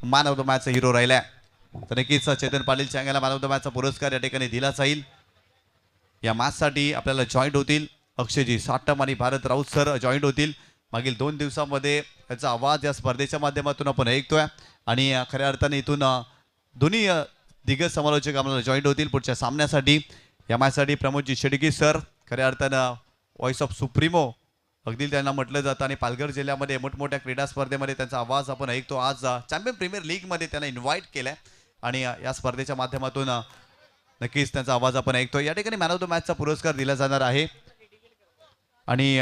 Man of the मॅचचा hero राहिलाय. तर नक्कीच चेतन पाटील चांगला मॅन ऑफ द मॅचचा पुरस्कार या ठिकाणी दिला जाईल. या मॅचसाठी आपल्याला जॉईंट होतील अक्षयजी साटम आणि भारत राऊत सर जॉईंट होतील. मागील 2 दिवसांमध्ये याचा आवाज या स्पर्धेच्या माध्यमातून आपण ऐकतोय आणि खऱ्या अर्थाने इथून दोन्ही दिग्गज समालोचक आम्हाला जॉईंट होतील पुढच्या सामन्यासाठी. या मॅचसाठी प्रमोदजी शेडगी सर खऱ्या अर्थानं व्हॉइस ऑफ सुप्रीमो अगदी त्यांना म्हटलं जातं आणि पालघर जिल्ह्यामध्ये मोठमोठ्या क्रीडा स्पर्धेमध्ये त्यांचा आवाज आपण ऐकतो. आज चॅम्पियन प्रीमियर लीगमध्ये त्यांना इन्व्हाइट केलं आणि या स्पर्धेच्या माध्यमातून नक्कीच त्यांचा आवाज आपण ऐकतो. या ठिकाणी मॅन ऑफ द मॅचचा पुरस्कार दिला जाणार आहे आणि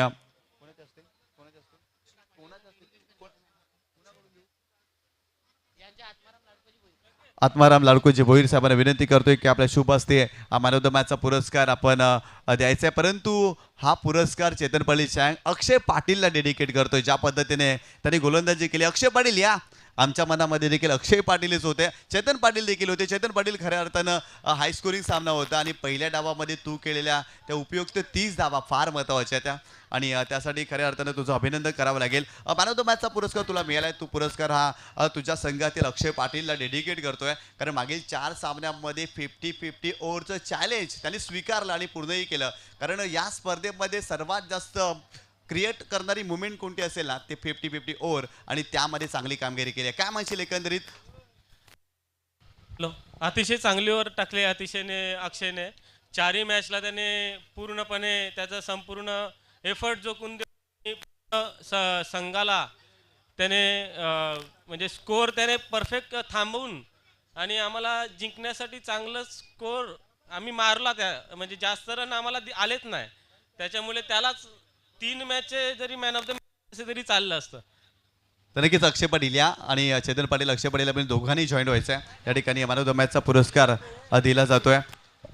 आत्माराम लाडकोजी भोईर साहेबांना विनंती करतोय की आपल्या शुभ हस्ते मॅन ऑफ द मॅचचा पुरस्कार आपण द्यायचा आहे. परंतु हा पुरस्कार चेतन पाटील चँग अक्षय पाटीलला डेडिकेट करतोय. ज्या पद्धतीने त्यांनी गोलंदाजी केली, अक्षय पाटील या आमच्या मनामध्ये देखील अक्षय पाटीलच होते, चेतन पाटील देखील होते. चेतन पाटील खऱ्या अर्थानं हाय स्कोरिंग सामना होता आणि पहिल्या डावामध्ये तू केलेल्या त्या उपयुक्त 30 धावा फार महत्त्वाच्या त्या आणि त्यासाठी खऱ्या अर्थानं तुझं अभिनंदन करावं लागेल. मॅन ऑफ द मॅचचा पुरस्कार तुला मिळाला आहे. तू पुरस्कार हा तुझ्या संघातील अक्षय पाटीलला डेडिकेट करतोय कारण मागील 4 सामन्यांमध्ये 50-50 ओव्हरचं चॅलेंज त्यांनी स्वीकारलं आणि पूर्णही केलं. कारण या स्पर्धेमध्ये सर्वात जास्त क्रिएट करणारी मुवमेंट कोणती असेल ना ते 50-50 ओव्हर आणि त्यामध्ये चांगली कामगिरी केली आहे. काय म्हणशील एकंदरीत? अतिशय चांगली ओव्हर टाकली अतिशयने अक्षयने. 4ही मॅचला त्याने पूर्णपणे त्याचा संपूर्ण एफर्ट जोखून संघाला त्याने म्हणजे स्कोअर त्याने परफेक्ट थांबवून आणि आम्हाला जिंकण्यासाठी चांगलं स्कोअर आम्ही मारला. त्या म्हणजे जास्त रन आम्हाला आलेच नाही. त्याच्यामुळे त्यालाच 3 मॅचचे जरी मॅन ऑफ द मॅच तरी चाललं असतं. तर नक्कीच अक्षय पाटील या आणि चेतन पाटील अक्षय पाटील आपण दोघांनी जॉईन व्हायचं आहे. या ठिकाणी मॅन ऑफ द मॅचचा पुरस्कार दिला जातोय.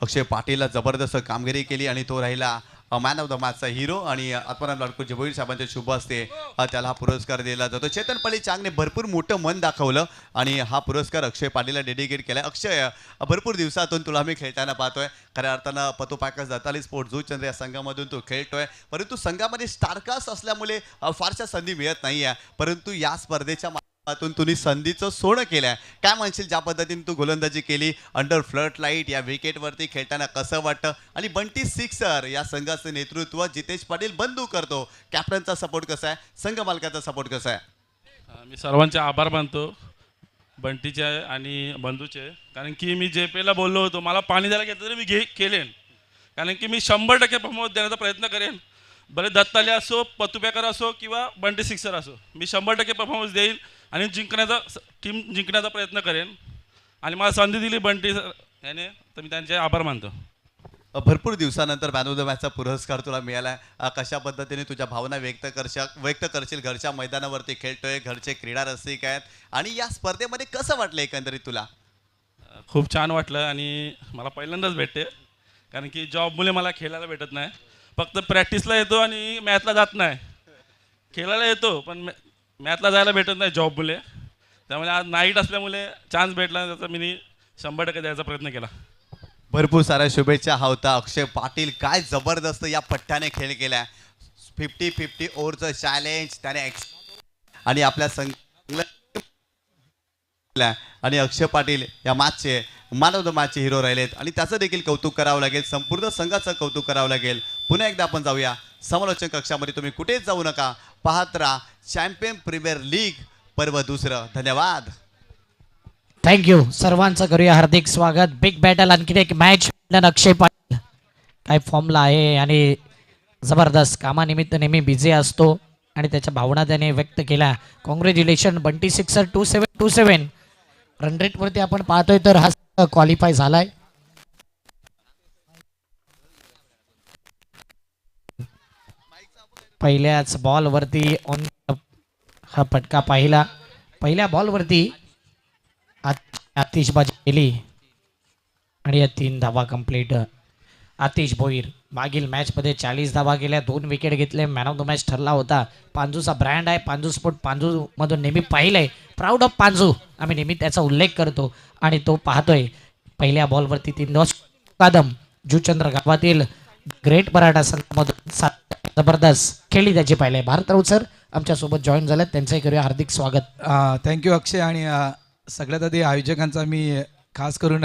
अक्षय पाटीलला जबरदस्त कामगिरी केली आणि तो राहिला मॅन ऑफ द मॅचचा हिरो आणि आत्माराम लाडकोजी भोईर साहेबांच्या शुभ हस्ते त्याला हा पुरस्कार दिला जातो. चेतन पाटील चांगने भरपूर मोठं मन दाखवलं आणि हा पुरस्कार अक्षय पाटीलला डेडिकेट केला. अक्षय भरपूर दिवसातून तुला आम्ही खेळताना पाहतोय. खऱ्या अर्थानं पतो पॅकर्स दत्ताली स्पोर्ट जुचंद्र या संघामधून तू खेळतोय. परंतु संघामध्ये स्टारकास्ट असल्यामुळे फारशा संधी मिळत नाही आहे. परंतु या स्पर्धेच्या तुम्ही संधीचं सोनं केलंय. काय म्हणशील ज्या पद्धतीने तू गोलंदाजी केली अंडर फ्लड लाईट या विकेटवरती खेळताना कसं वाटतं आणि बंटी सिक्सर या संघाचं नेतृत्व जितेश पाटील बंधू करतो. कॅप्टनचा सपोर्ट कसा आहे, संघ मालकाचा सपोर्ट कसा आहे? मी सर्वांचे आभार मानतो बंटीचे आणि बंधूचे. कारण की मी JPला बोललो होतो मला पाणी द्यायला घेतलं तरी मी केलेन. कारण की मी 100% परफॉर्मन्स देण्याचा प्रयत्न करेन. बरे दत्ताले असो, पतुप्याकर असो किंवा बंटी सिक्सर असो, मी 100% परफॉर्मन्स देईन आणि टीम जिंकण्याचा प्रयत्न करेन. आणि मला संधी दिली बंटी याने तर मी त्यांचे आभार मानतो. भरपूर दिवसानंतर मॅन ऑफ द मॅचचा पुरस्कार तुला मिळाला. कशा पद्धतीने तुझ्या भावना व्यक्त करशील? घरच्या मैदानावरती खेळतोय, घरचे क्रीडा रसिक आहेत आणि या स्पर्धेमध्ये कसं वाटलं एकंदरीत तुला? खूप छान वाटलं आणि मला पहिल्यांदाच भेटते. कारण की जॉबमुळे मला खेळायला भेटत नाही. फक्त प्रॅक्टिसला येतो आणि मॅचला जात नाही. खेळायला येतो पण मॅचला जायला भेटत नाही जॉबमुळे. त्यामुळे आज नाईट असल्यामुळे चान्स भेटला त्याचा मी 100% द्यायचा प्रयत्न केला. भरपूर साऱ्या शुभेच्छा. हा होता अक्षय पाटील. काय जबरदस्त या पट्ट्याने खेळ केला. 50-50 ओव्हरचं चॅलेंज त्याने आणि आपल्या संघ आणि अक्षय पाटील या मॅचचे मॅन ऑफ द मॅचचे हिरो राहिलेत आणि त्याचं देखील कौतुक करावं लागेल. संपूर्ण संघाचं कौतुक करावं लागेल. पुन्हा एकदा आपण जाऊया समालोचन कक्षामध्ये. तुम्ही कुठेच जाऊ नका, पाहत राहा चॅम्पियन प्रीमियर लीग पर्व 2. धन्यवाद. थँक्यू. सर्वांचं करूया हार्दिक स्वागत. बिग बॅटल आणखी एक मॅच. अक्षय पाटील काय फॉर्मला आहे आणि जबरदस्त कामानिमित्त नेहमी बिझी असतो आणि त्याच्या भावना त्याने व्यक्त केल्या. Congratulation Bunty sixer. 27 रन रेटवरती आपण पाहतोय तर हा क्वालिफाय झालाय. पहिल्याच बॉलवरती ऑन हा फटका पाहिला. पहिल्या बॉलवरती आतिशबाजी केली आणि या 3 धावा कंप्लीट. आतिश भोईर मागील मॅचमध्ये 40 धावा केल्या, 2 विकेट घेतले, मॅन ऑफ द मॅच ठरला होता. पांजूचा ब्रँड आहे, पांजू स्पोर्ट पांजूमधून नेहमी पाहिलंय. प्राऊड ऑफ पांजू आम्ही नेहमी त्याचा उल्लेख करतो आणि तो पाहतोय. पहिल्या बॉलवरती 3 कदम जुचंद्र गावातील ग्रेट मराठा संघामधून जबरदस्त खेळली त्याची पाहिले. भारत राऊत सर आमच्यासोबत जॉईन झालेत, त्यांचंही करूया हार्दिक स्वागत. थँक्यू अक्षय. आणि सगळ्यात आधी आयोजकांचा मी खास करून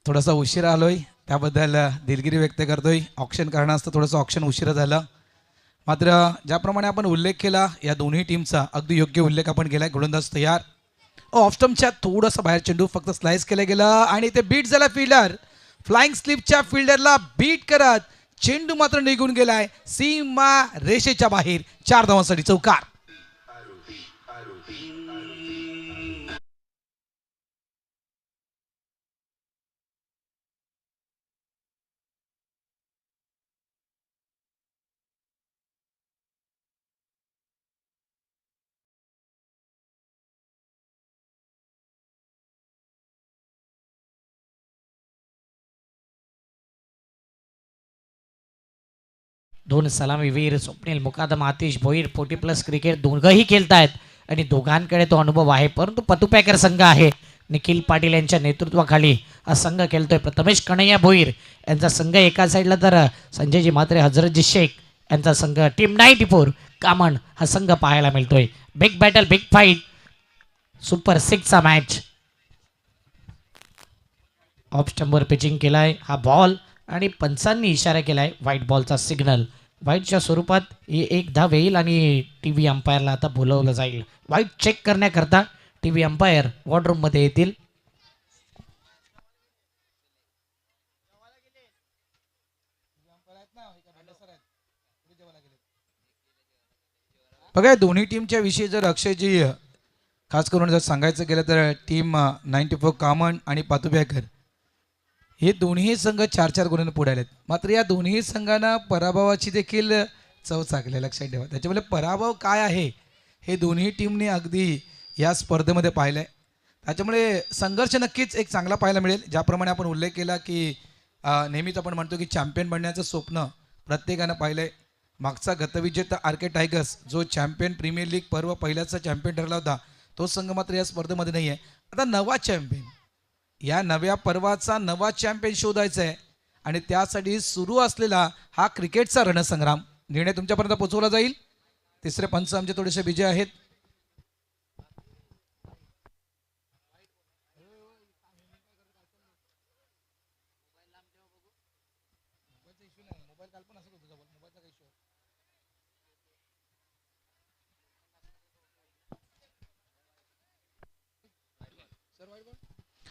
थोडासा उशिरा आलोय त्याबद्दल दिलगिरी व्यक्त करतोय. ऑक्शन कारणास्तव थोडंसं ऑक्शन उशिरा झालं. मात्र ज्याप्रमाणे आपण उल्लेख केला या दोन्ही टीमचा अगदी योग्य उल्लेख आपण केला. गोलंदाज तयार. ऑफस्टम्पच्या थोडंसं बाहेर चेंडू फक्त स्लाइस केलं गेलं आणि ते बीट झाला. फिल्डर फ्लाइंग स्लिपच्या फिल्डरला बीट करत चेंडू मात्र निघून गेलाय सीमा रेषेच्या बाहेर. 4 धावांसाठी चौकार. दोन सलामीवीर स्वप्नील मुकादम आतिश भोईर 40+ क्रिकेट दोघंही खेळतायत आणि दोघांकडे तो अनुभव आहे. परंतु पतुपॅकर संघ आहे निखिल पाटील यांच्या नेतृत्वाखाली हा संघ खेळतोय. प्रथमेश कन्हैया भोईर यांचा संघ एका साईडला तर संजयजी म्हात्रे हजरतजी शेख यांचा संघ टीम 94 कामन हा संघ पाहायला मिळतोय. Big battle big fight super 6चा मॅच. ऑफ स्टंपवर पिचिंग केलाय हा बॉल आणि पंचांनी इशारा केलाय व्हाईट बॉलचा सिग्नल. व्हाईटच्या स्वरूपात एक धाव येईल आणि टी व्ही अंपायरला आता बोलवलं जाईल. व्हाईट चेक करण्याकरता टी व्ही अंपायर वॉर्डरूममध्ये येतील. बघा दोन्ही टीमच्या विषयी जर अक्षयजी खास करून जर सांगायचं गेलं तर टीम 94 कामन आणि पातुबॅकर हे दोन्ही संघ 4-4 गुणांनी पुढे आलेत. मात्र या दोन्ही संघांना पराभवाची देखील चव चाकली लक्षात ठेवा. त्याच्यामुळे पराभव काय आहे हे दोन्ही टीमने अगदी या स्पर्धेमध्ये पाहिलं आहे. त्याच्यामुळे संघर्ष नक्कीच एक चांगला पाहायला मिळेल. ज्याप्रमाणे आपण उल्लेख केला की नेहमीच आपण म्हणतो की चॅम्पियन बनण्याचं स्वप्न प्रत्येकानं पाहिलं आहे. मागचा गतविजेता आर.के. टायगर्स जो चॅम्पियन प्रीमियर लीग पर्व पहिल्याचा चॅम्पियन ठरला होता तो संघ मात्र या स्पर्धेमध्ये नाही आहे. आता नवा चॅम्पियन या नव्या पर्वाचा नवा चॅम्पियन शोधायचा आहे आणि त्यासाठी सुरू असलेला हा क्रिकेटचा रणसंग्राम निर्णय तुमच्यापर्यंत पोहोचवला जाईल. तिसरे पंच आमचे थोडेसे विजय आहेत.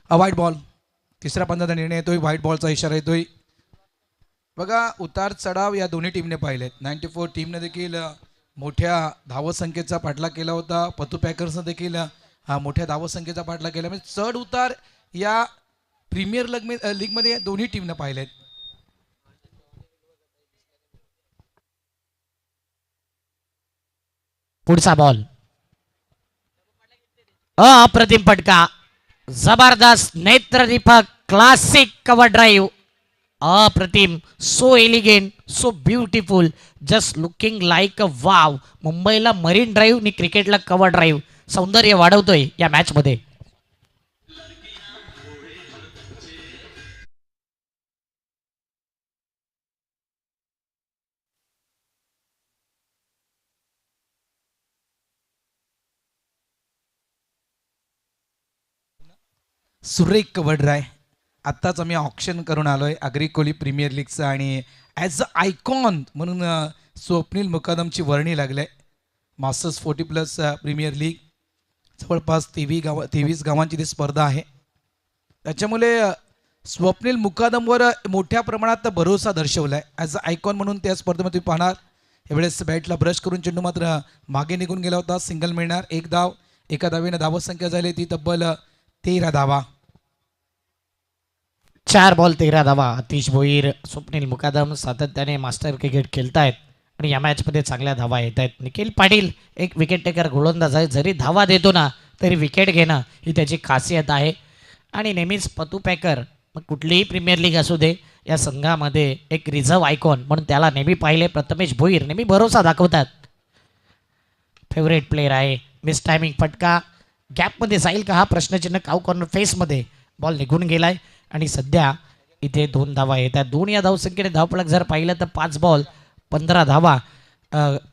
White ball. तिसऱ्या पंचाचा निर्णय येतोय. व्हाईट बॉलचा इशारा येतोय. बघा उतार चढाव या दोन्ही टीमने पाहिलेत. 94 टीमने देखील मोठ्या धावसंख्येचा पाठलाग केला होता. पतुपॅकर्सने देखील मोठ्या धावसंख्येचा पाठलाग केला. म्हणजे चढ उतार या प्रीमियर लीगमध्ये दोन्ही टीमने पाहिलेत. पुढचा बॉल अप्रतिम फटका. जबरदस्त नेत्रदीपक क्लासिक कव्हर ड्राईव्ह. अप्रतिम. So elegant so beautiful just looking like a wow. मुंबईला मरीन ड्राईव्ह आणि क्रिकेटला कव्हर ड्राईव्ह सौंदर्य वाढवतोय या मॅच मध्ये. सुरेख कव्हर ड्राय. आत्ताच आम्ही ऑप्शन करून आलोय अग्रिकोली प्रीमियर लीगचं आणि ॲज अ आयकॉन म्हणून स्वप्नील मुकादमची वर्णी लागले. मास्टर्स 40+ प्रीमियर लीग जवळपास 23 गावांची ती स्पर्धा आहे. त्याच्यामुळे स्वप्नील मुकादमवर मोठ्या प्रमाणात भरोसा दर्शवला आहे. ॲज अ आयकॉन म्हणून त्या स्पर्धेमध्ये तुम्ही पाहणार. यावेळेस बॅटला ब्रश करून चेंडू मात्र मागे निघून गेला होता. सिंगल मिळणार. एक धाव. एका धावेनं धावसंख्या झाली ती तब्बल 13 धावा. 4 बॉल 13 धावा. आतिश भोईर स्वप्नील मुकादम सातत्याने मास्टर क्रिकेट खेळतायत आणि या मॅचमध्ये चांगल्या धावा येत आहेत. निखिल पाटील एक विकेट टेकर गोलंदाज आहे. जरी धावा देतो ना तरी विकेट घेणं ही त्याची खासियत आहे. आणि नेहमीच पतुपॅकर मग कुठलीही प्रीमियर लीग असू दे या संघामध्ये एक रिझर्व्ह आयकॉन म्हणून त्याला नेहमी पाहिले. प्रथमेश भोईर नेहमी भरोसा दाखवतात. फेवरेट प्लेयर आहे. मिस टायमिंग फटका गॅपमध्ये जाईल का हा प्रश्नचिन्ह. काऊ कॉर्नर फेसमध्ये बॉल निघून गेलाय आणि सध्या इथे 2 धावा येतात. 2 या धावसंख्येने धावफलक जर पाहिलं तर 5 बॉल 15 धावा.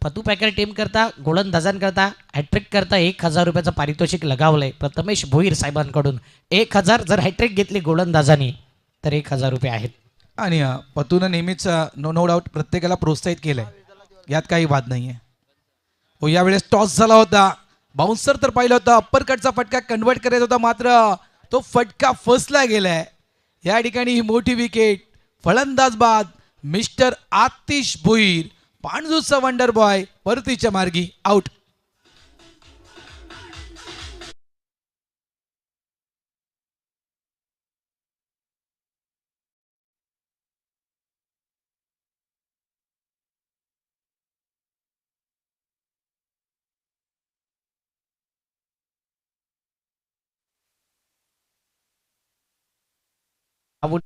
पतू पॅकर टीम करता गोलंदाजांकरता हॅट्रिक करता 1,000 रुपयाचं पारितोषिक लगावलंय प्रथमेश भोईर साहेबांकडून. 1,000 जर हॅट्रिक घेतली गोलंदाजांनी तर 1,000 रुपये आहेत. आणि पतूनं नेहमीच नो डाऊट प्रत्येकाला प्रोत्साहित केलंय, यात काही वाद नाही आहे. हो, यावेळेस टॉस झाला होता, बाउन्सर तर पाहिलं होतं, अप्पर कटचा फटका कन्वर्ट करायचा होता, मात्र तो फटका फसला गेलाय. या ठिकाणी ही मोठी विकेट, फलंदाज बाद मिस्टर आतिश भोईर, पाणजूचा वंडर बॉय परतीच्या मार्गी आउट. आऊट.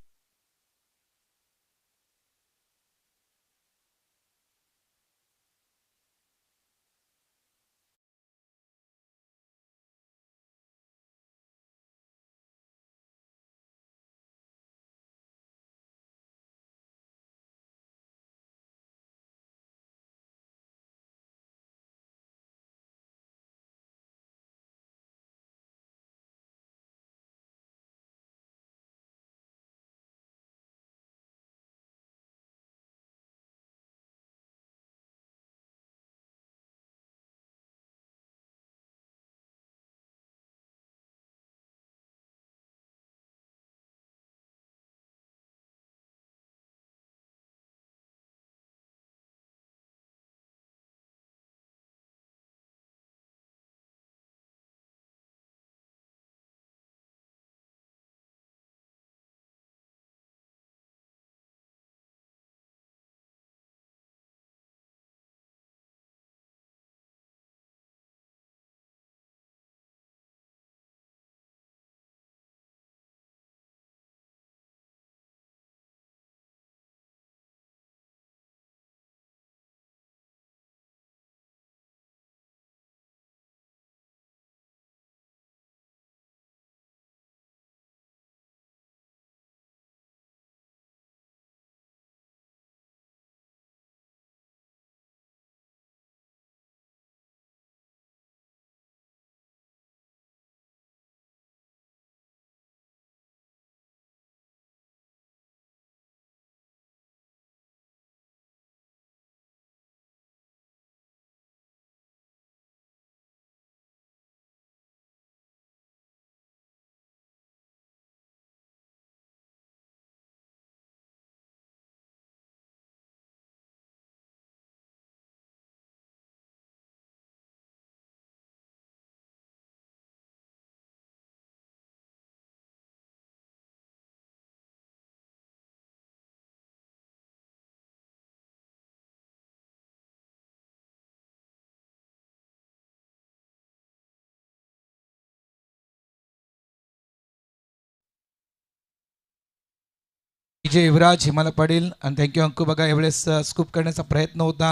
विजय युवराज, हिमालय पाटील आणि थँक्यू अंकू. बघा यावेळेस स्कूप करण्याचा प्रयत्न होता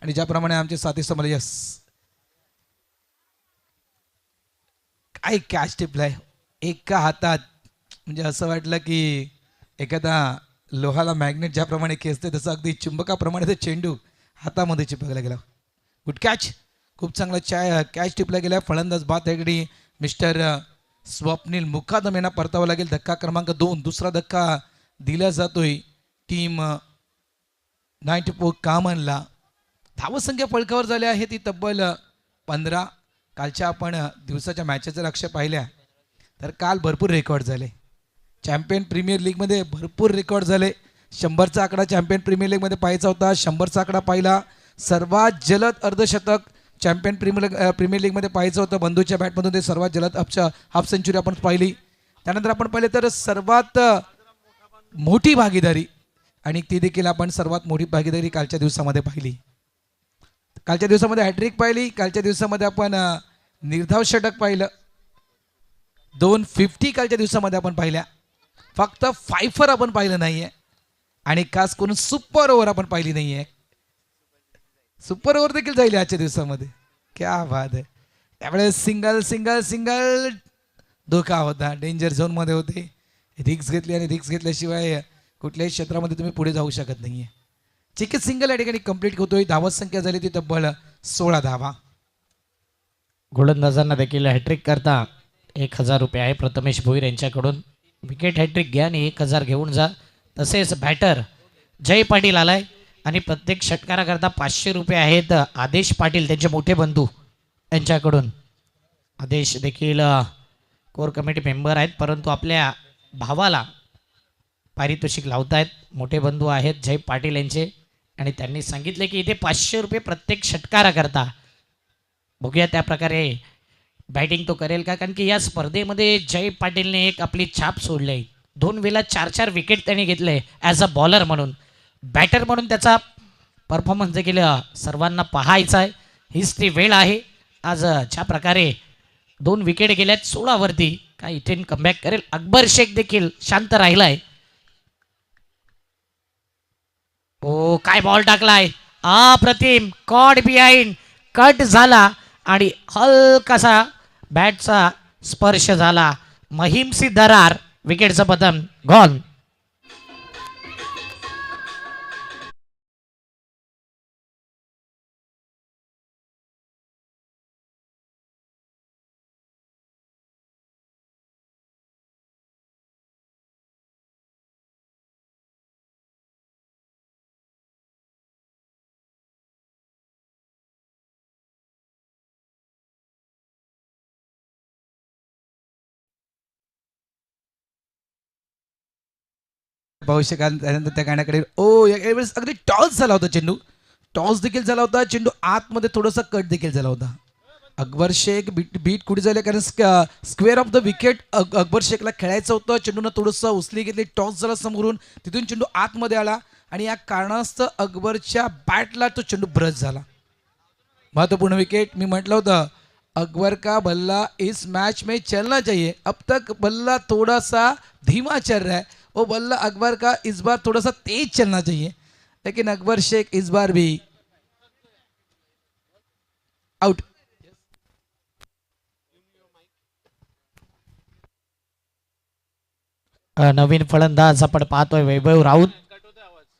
आणि ज्याप्रमाणे आमचे साथी समोर यस काय कॅच टिपलाय एका हातात, म्हणजे असं वाटलं की एखादा लोहाला मॅग्नेट ज्याप्रमाणे खेचते तसं अगदी चुंबकाप्रमाणे ते चेंडू हातामध्ये चिपकला गेला. गुड कॅच, खूप चांगला कॅच टिपला गेला. फलंदाज बाद त्याकडे मिस्टर स्वप्नील मुकादम यांना परतावं लागेल. धक्का क्रमांक 2, दुसरा धक्का दिला जातोय टीम 94 कामनला. धावसंख्या फळकावर झाली आहे ती तब्बल 15. कालच्या आपण दिवसाच्या मॅचेस जर लक्ष पाहिल्या तर काल भरपूर रेकॉर्ड झाले. चॅम्पियन प्रीमियर लीगमध्ये भरपूर रेकॉर्ड झाले. 100चा आकडा चॅम्पियन प्रीमियर लीगमध्ये पाहायचा होता, 100चा आकडा पाहिला. सर्वात जलद अर्धशतक चॅम्पियन प्रीमियर लीगमध्ये पाहायचं होतं, बंधूच्या बॅटमधून ते सर्वात जलद हाफ सेंचुरी आपण पाहिली. त्यानंतर आपण पाहिले तर सर्वात मोठी भागीदारी, आणि ती देखील आपण सर्वात मोठी भागीदारी कालच्या दिवसामध्ये पाहिली. कालच्या दिवसामध्ये हॅट्रिक पाहिली, कालच्या दिवसामध्ये आपण निर्धाव षटक पाहिलं, 250 कालच्या दिवसामध्ये आपण पाहिल्या. फक्त फायफर आपण पाहिलं नाहीये आणि खास करून सुपर ओव्हर आपण पाहिली नाहीये. सुपर ओव्हर देखील जाईल आजच्या दिवसामध्ये, क्या बात आहे. त्यावेळेस सिंगल सिंगल सिंगल धोका होता, डेंजर झोनमध्ये होते. रिक्स घेतली आणि रिक्स घेतल्याशिवाय कुठल्याही क्षेत्रामध्ये तुम्ही पुढे जाऊ शकत नाहीये. चिकित सिंगल या ठिकाणी कंप्लीट होतोय. धावत संख्या झाली ती तब्बल 16 धावा. गोलंदाजांना देखील हॅट्रिक करता 1000 रुपये आहे प्रथमेश भोईर यांच्याकडून. विकेट हॅट्रिक घ्या आणि 1000 घेऊन जा. तसेच बॅटर जय पाटील आलाय आणि प्रत्येक षटकाराकरता 500 रुपये आहेत आदेश पाटील त्यांचे मोठे बंधू यांच्याकडून. आदेश देखील कोर कमिटी मेंबर आहेत, परंतु आपल्या भावाला पारितोषिक लावतायत. मोठे बंधू आहेत जय पाटील यांचे आणि त्यांनी सांगितले की इथे 500 रुपये प्रत्येक षटकाराकरता. बघूया त्या प्रकारे बॅटिंग तो करेल का, कारण की या स्पर्धेमध्ये जय पाटीलने एक आपली छाप सोडली आहे. 2 वेळा 4-4 विकेट त्यांनी घेतले ॲज अ बॉलर म्हणून. बॅटर म्हणून त्याचा परफॉर्मन्स देखील सर्वांना पाहायचा आहे. हीच ती वेळ आहे आज. ज्या प्रकारे 2 विकेट गेल्यात 16 वरती, काय इथे कमबॅक करेल. अकबर शेख देखील शांत राहिलाय. ओ काय बॉल टाकलाय, अप्रतिम. कॉड बिहाइंड, कट झाला आणि हलकासा बॅटचा स्पर्श झाला. महिमसी दरार, विकेटचं पतन, गॉन. भविष्य काल त्यानंतर त्या गाण्याकडे यावेळेस अगदी टॉस झाला होता चेंडू. टॉस देखील झाला होता. चेंडू आतमध्ये थोडासा कट देखील झाला होता. अकबर शेख बीट कुठे झाले, कारण square of the wicket Akbar शेखला खेळायचं होतं. चेंडूनं थोडंसं उचली घेतली, टॉस झाला समोरून, तिथून चेंडू आतमध्ये आला आणि या कारणास्तव अकबरच्या बॅटला तो चेंडू ब्रश झाला. महत्वपूर्ण विकेट. मी म्हटलं होतं अकबर का बल्ला इस मैच में चलना चाहिए. अब तक बल्ला थोड़ा सा धीमा चल रहा है, वो बल्ला अकबर का इस बार थोड़ा सा तेज चलना चाहिए. लेकिन अकबर शेख इस बार भी आउट. नवीन फलंदाज आपण पाहतोय वैभव राऊत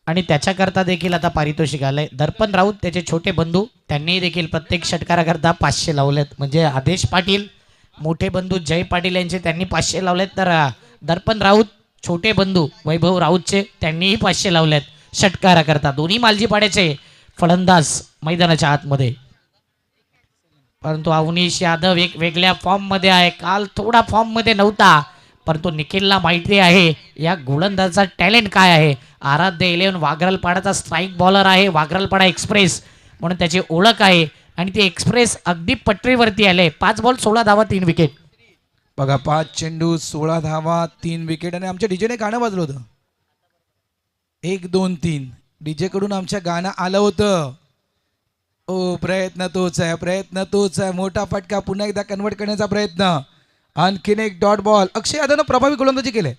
आणि त्याच्याकरता देखील आता पारितोषिक आलंय. दर्पण राऊत त्याचे छोटे बंधू, त्यांनी देखील प्रत्येक षटकाराकरता 500 लावलेत. म्हणजे आदेश पाटील मोठे बंधू जय पाटील यांचे त्यांनी 500 लावलेत, तर दर्पण राऊत छोटे बंधू वैभव राऊतचे त्यांनीही 500 लावलेत षटकाराकरता. दोन्ही मालजीपाड्याचे फलंदाज मैदानाच्या आतमध्ये. परंतु अवनीश यादव एक वेगळ्या फॉर्ममध्ये आहे. काल थोडा फॉर्ममध्ये नव्हता, परंतु निखिलला माहिती आहे या गोलंदाजाचा टॅलेंट काय आहे. आराध्य 11 वाघरलपाडाचा स्ट्राईक बॉलर आहे. वाघरलपाडा एक्सप्रेस म्हणून त्याची ओळख आहे आणि ती एक्सप्रेस अगदी पटरीवरती आले. 5 बॉल 16 धावा 3 विकेट. बघा 5 चेंडू 16 धावा 3 विकेट. आणि आमच्या डीजेने गाणं वाजलं होतं 1 2 3. डीजे कडून आमच्या गाणं आलं होतं. ओ प्रयत्न तोच आहे, प्रयत्न तोच आहे. मोठा फटका पुन्हा एकदा कन्वर्ट करण्याचा प्रयत्न. आणखीन एक डॉट बॉल. अक्षय यादवनं प्रभावी गोलंदाजी केली.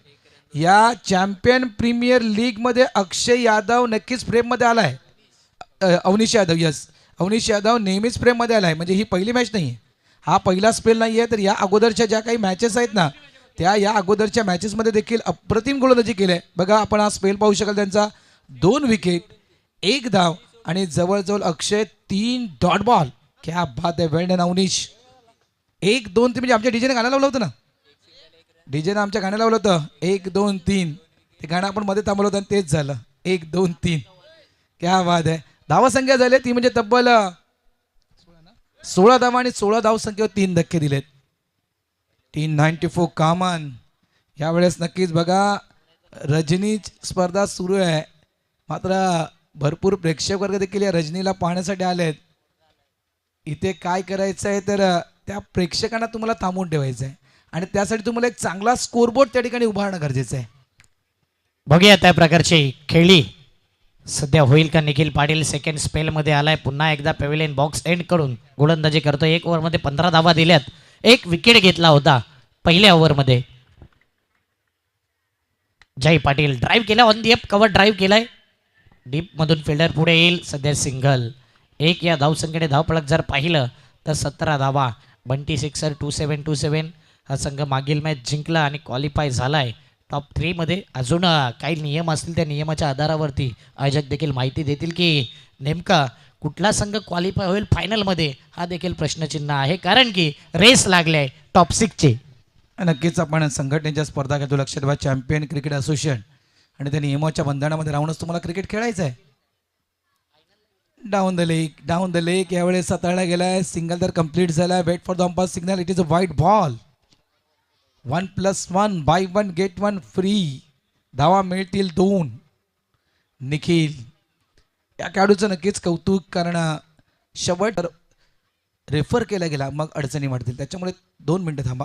या चॅम्पियन प्रीमियर लीग मध्ये अक्षय यादव नक्कीच फ्रेममध्ये आलाय. अवनीश यादव, यस अवनीश यादव नेहमीच फ्रेममध्ये आलाय. म्हणजे ही पहिली मॅच नाही आहे, हा पहिला स्पेल नाही आहे. तर या अगोदरच्या ज्या काही मॅचेस आहेत ना, त्या या अगोदरच्या मॅचेसमध्ये देखील अप्रतिम गोलंदाजी केली आहे. बघा आपण हा स्पेल पाहू शकाल त्यांचा. 2 विकेट 1 धाव आणि जवळजवळ अक्षय 3 डॉट बॉल. क्या बात आहे, वेल डन अवनीश. 1 2 3 म्हणजे आमच्या डीजेने गाणं लावलं होतं ना, डीजेनं आमच्या गाणं लावलं होतं 1 2 3. ते गाणं आपण मध्ये थांबवलं होतं आणि तेच झालं 1 2 3. क्या बात आहे. धावसंख्या झाली ती म्हणजे तब्बल 16 धावा आणि 16 धावसंख्येवर 3 धक्के दिलेत. 394 कामन. यावेळेस नक्कीच बघा रजनी स्पर्धा सुरू आहे, मात्र भरपूर प्रेक्षक वर्ग देखील या रजनीला पाहण्यासाठी आलेत. इथे काय करायचं आहे तर त्या प्रेक्षकांना तुम्हाला थांबवून ठेवायचं आहे आणि त्यासाठी तुम्हाला एक चांगला स्कोरबोर्ड त्या ठिकाणी उभारणं गरजेचं आहे. बघूया त्या प्रकारची खेळी सध्या होईल का. निखिल पाटील सेकंड स्पेलमध्ये आलाय. पुन्हा एकदा पॅव्हिलियन बॉक्स एंड करून गोलंदाजी करतो. 1 ओव्हरमध्ये 15 धावा दिल्यात. 1 विकेट घेतला होता पहिल्या ओव्हरमध्ये. जय पाटील ड्राईव्ह केला, on the app cover drive केलाय. डीपमधून फिल्डर पुढे येईल. सध्या सिंगल. 1 या धावसंख्येने धावपळक जर पाहिलं तर 17 धावा. बंटी सिक्सर 2727. हा संघ मागील मॅच जिंकला आणि क्वालिफाय झालाय टॉप 3 मध्ये अजून काही नियम असतील त्या नियमाच्या आधारावरती आयोजक देखील माहिती देतील की नेमका कुठला संघ क्वालिफाय होईल फायनलमध्ये, हा देखील प्रश्नचिन्ह आहे, कारण की रेस लागले आहे टॉप 6 ची. नक्कीच आपण संघटनेच्या स्पर्धा घेतो. लक्षात ठेवा, चॅम्पियन क्रिकेट असोसिएशन आणि त्या नियमाच्या बंधनामध्ये राहूनच तुम्हाला क्रिकेट खेळायचं आहे. डाऊन द लेक यावेळेस हाताळला गेलाय. सिंगल तर कम्प्लीट झाला. Wait for the umpire signal. It is a white ball. 1+1 buy 1 get 1 free. धावा मिळतील 2. निखिल या खेळाडूचं नक्कीच कौतुक, कारण शेवट रेफर केला गेला मग अडचणी वाढतील, त्याच्यामुळे 2 मिनिटं थांबा.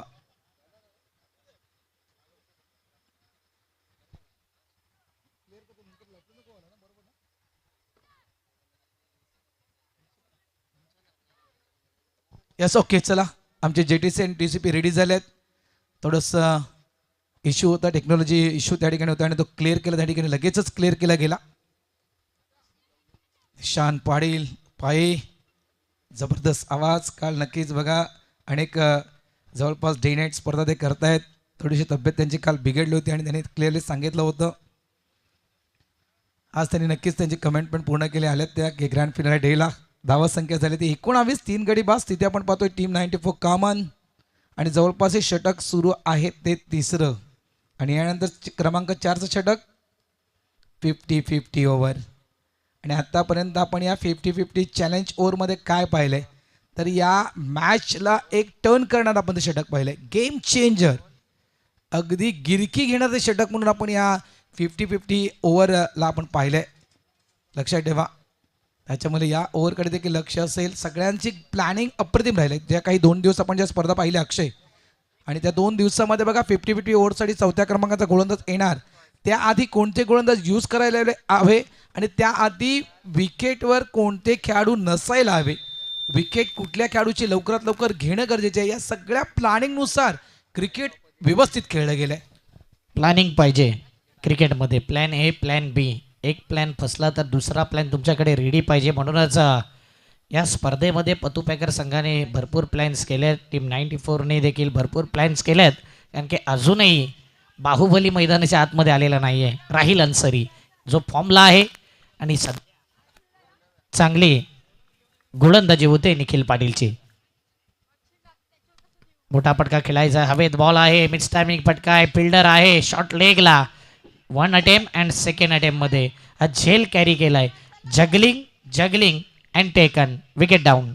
Yes okay. चला, आमचे JTC आणि TCP रेडी झाले आहेत. थोडंसं इश्यू होता, टेक्नॉलॉजी इश्यू त्या ठिकाणी होता आणि तो क्लिअर केला, त्या ठिकाणी लगेचच क्लिअर केला गेला. शान पाडील पाये, जबरदस्त आवाज. काल नक्कीच बघा अनेक जवळपास डे नाईट स्पर्धा ते करतायत. थोडीशी तब्येत त्यांची काल बिघडली होती आणि त्यांनी क्लिअरली सांगितलं होतं. आज त्यांनी नक्कीच त्यांची कमेंट पण पूर्ण केली आल्यात त्या की ग्रँड फिनाले डेला धावा संख्या झाली ती 19. 3 गडी बास. तिथे आपण पाहतोय टीम 94 कॉमन आणि जवळपास हे षटक सुरू आहे ते 3रं आणि यानंतर क्रमांक 4चं षटक 50-50 ओव्हर. आणि आत्तापर्यंत आपण या 50-50 चॅलेंज ओव्हरमध्ये काय पाहिलं आहे तर या मॅचला एक टर्न करणारं आपण ते षटक पाहिलं आहे. गेम चेंजर, अगदी गिरकी घेणारं ते षटक म्हणून आपण या 50-50 ओव्हरला आपण पाहिलं आहे. लक्षात ठेवा, त्याच्यामध्ये या ओव्हरकडे देखील लक्ष असेल. सगळ्यांची प्लॅनिंग अप्रतिम राहिली. ज्या काही 2 दिवस आपण ज्या स्पर्धा पाहिल्या अक्षय, आणि त्या 2 दिवसामध्ये बघा 50-50 ओव्हरसाठी 4थ्या क्रमांकाचा गोलंदाज येणार. त्याआधी कोणते गोलंदाज यूज करायला हवे आणि त्याआधी विकेटवर कोणते खेळाडू नसायला हवे, विकेट कुठल्या खेळाडूची लवकरात लवकर घेणं गरजेचे आहे. या सगळ्या प्लॅनिंगनुसार क्रिकेट व्यवस्थित खेळलं गेलं आहे. प्लॅनिंग पाहिजे क्रिकेटमध्ये. Plan A, plan B. एक प्लॅन फसला तर दुसरा प्लॅन तुमच्याकडे रेडी पाहिजे. म्हणूनच या स्पर्धेमध्ये पतू पॅकर संघाने भरपूर प्लॅन्स केले आहेत. टीम 94ने देखील भरपूर प्लॅन्स केले आहेत, कारण की अजूनही बाहुबली मैदानाच्या आतमध्ये आलेला नाही आहे. राहिल अन्सरी जो फॉर्मला आहे आणि चांगली गोलंदाजी होते निखिल पाटीलची. मोठा फटका खेळायचा, हवेत बॉल आहे, मिड टायमिंग फटका आहे, फिल्डर आहे, शॉर्ट लेगला 1 अटेम्प्ट अँड 2nd अटेम्प्टमध्ये हा झेल कॅरी केलाय. Juggling and taken, wicket down.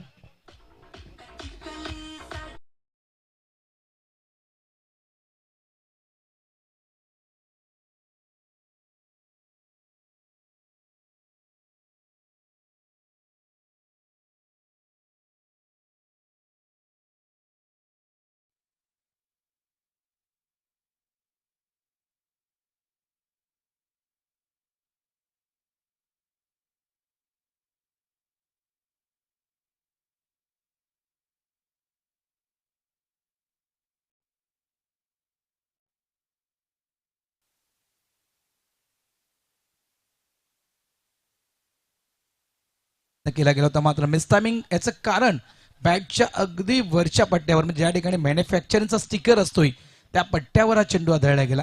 केला गेला होता, मात्र मिस टायमिंग याचं कारण बॅटच्या अगदी वरच्या पट्ट्यावर, म्हणजे ज्या ठिकाणी मॅन्युफॅक्चरिंगचा स्टिकर असतोय त्या पट्ट्यावर हा चेंडू आढळला गेला.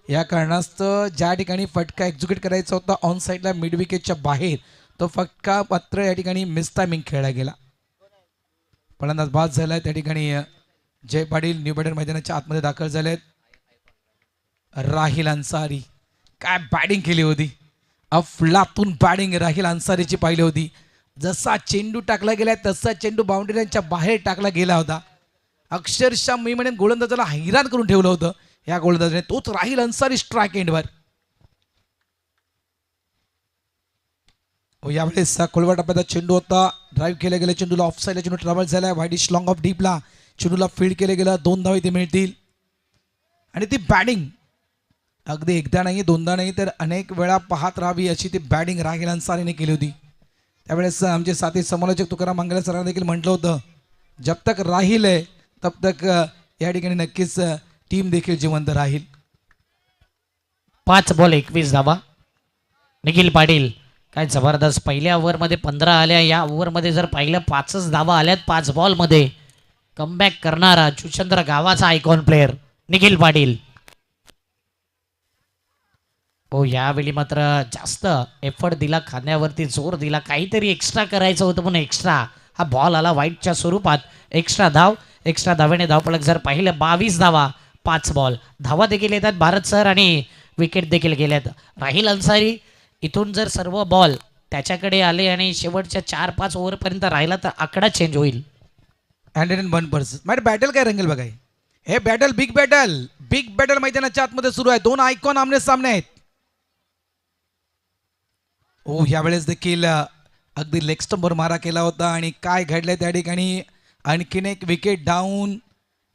या कारणास्तव ज्या ठिकाणी फटका एक्झिक्यूट करायचा होता ऑन साईडला मिड विकेटच्या बाहेर, तो फटका मात्र या ठिकाणी मिस टायमिंग खेळला गेला. फलंदाज बाद झालाय. त्या ठिकाणी जय पाटील न्यू पॅटर्न मैदानाच्या आतमध्ये दाखल झालेत. राहिल अन्सारी काय बॅटिंग केली होती, अफलातून बॅटिंग राहिल अन्सारीची पाहिली होती. जसा चेंडू टाकला गेला तसा चेंडू बाउंड्रीच्या बाहेर टाकला गेला होता. अक्षरशः मी म्हणेन गोलंदाजाला हैराण करून ठेवलं होतं या गोलंदाजाने. तोच राहिल अन्सारी स्ट्राईक एंडवर. यावेळेस खोलवा टप्प्याचा चेंडू होता, ड्राईव्ह केला गेला चेंडूला, ऑफ साईडला चेंडू ट्रॅव्हल झाला, वाईडिश लॉंग ऑफ डीपला चेंडूला फील्ड केलं गेलं. 2 धावा इथे मिळतील. आणि ती बॅटिंग अगदी एकदा नाही दोनदा नाही तर अनेक वेळा पाहत राहावी अशी ती बॅटिंग राहिल अन्सारीने केली होती. त्यावेळेस आमचे साथी समालोचक तुकाराम मंगले सरांनी देखील म्हटलं होतं, जब तक राहील आहे तब तक या ठिकाणी नक्कीच टीम देखील जिवंत राहील. 5 बॉल 21 धावा. निखिल पाटील काय जबरदस्त. पहिल्या ओव्हरमध्ये 15 आल्या, या ओव्हरमध्ये जर पाहिलं 5च धावा आल्यात 5 बॉलमध्ये. कमबॅक करणारा जुचंद्र गावाचा आयकॉन प्लेअर निखिल पाटील. हो यावेळी मात्र जास्त एफर्ट दिला, खांद्यावरती जोर दिला, काहीतरी एक्स्ट्रा करायचं होतं म्हणून एक्स्ट्रा हा बॉल आला वाईटच्या स्वरूपात. एक्स्ट्रा धाव, एक्स्ट्रा धावेने धावफलक जर पाहिलं 22 धावा 5 बॉल. धावा देखील येतात भारत सर आणि विकेट देखील गेल्यात. राहिल अन्सारी इथून जर सर्व बॉल त्याच्याकडे आले आणि शेवटच्या 4-5 ओव्हरपर्यंत राहिला तर आकडा चेंज होईल. 101%. माझी बॅटल काय रंगेल बघा हे बॅटल, बिग बॅटल मैदानाच्या आतमध्ये सुरू आहे. दोन आयकॉन आमने सामने आहेत. ओ यावेळेस देखील अगदी लेग स्टंपवर मारा केला होता आणि काय घडलंय त्या ठिकाणी आणखीन एक विकेट डाऊन.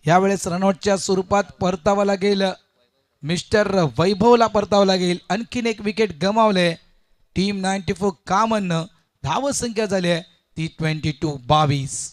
यावेळेस रनआउटच्या स्वरूपात परतावं लागेल, मिस्टर वैभवला परतावं लागेल. आणखीन एक विकेट गमावले टीम 94 कामननं. धावसंख्या झाली आहे ती 22.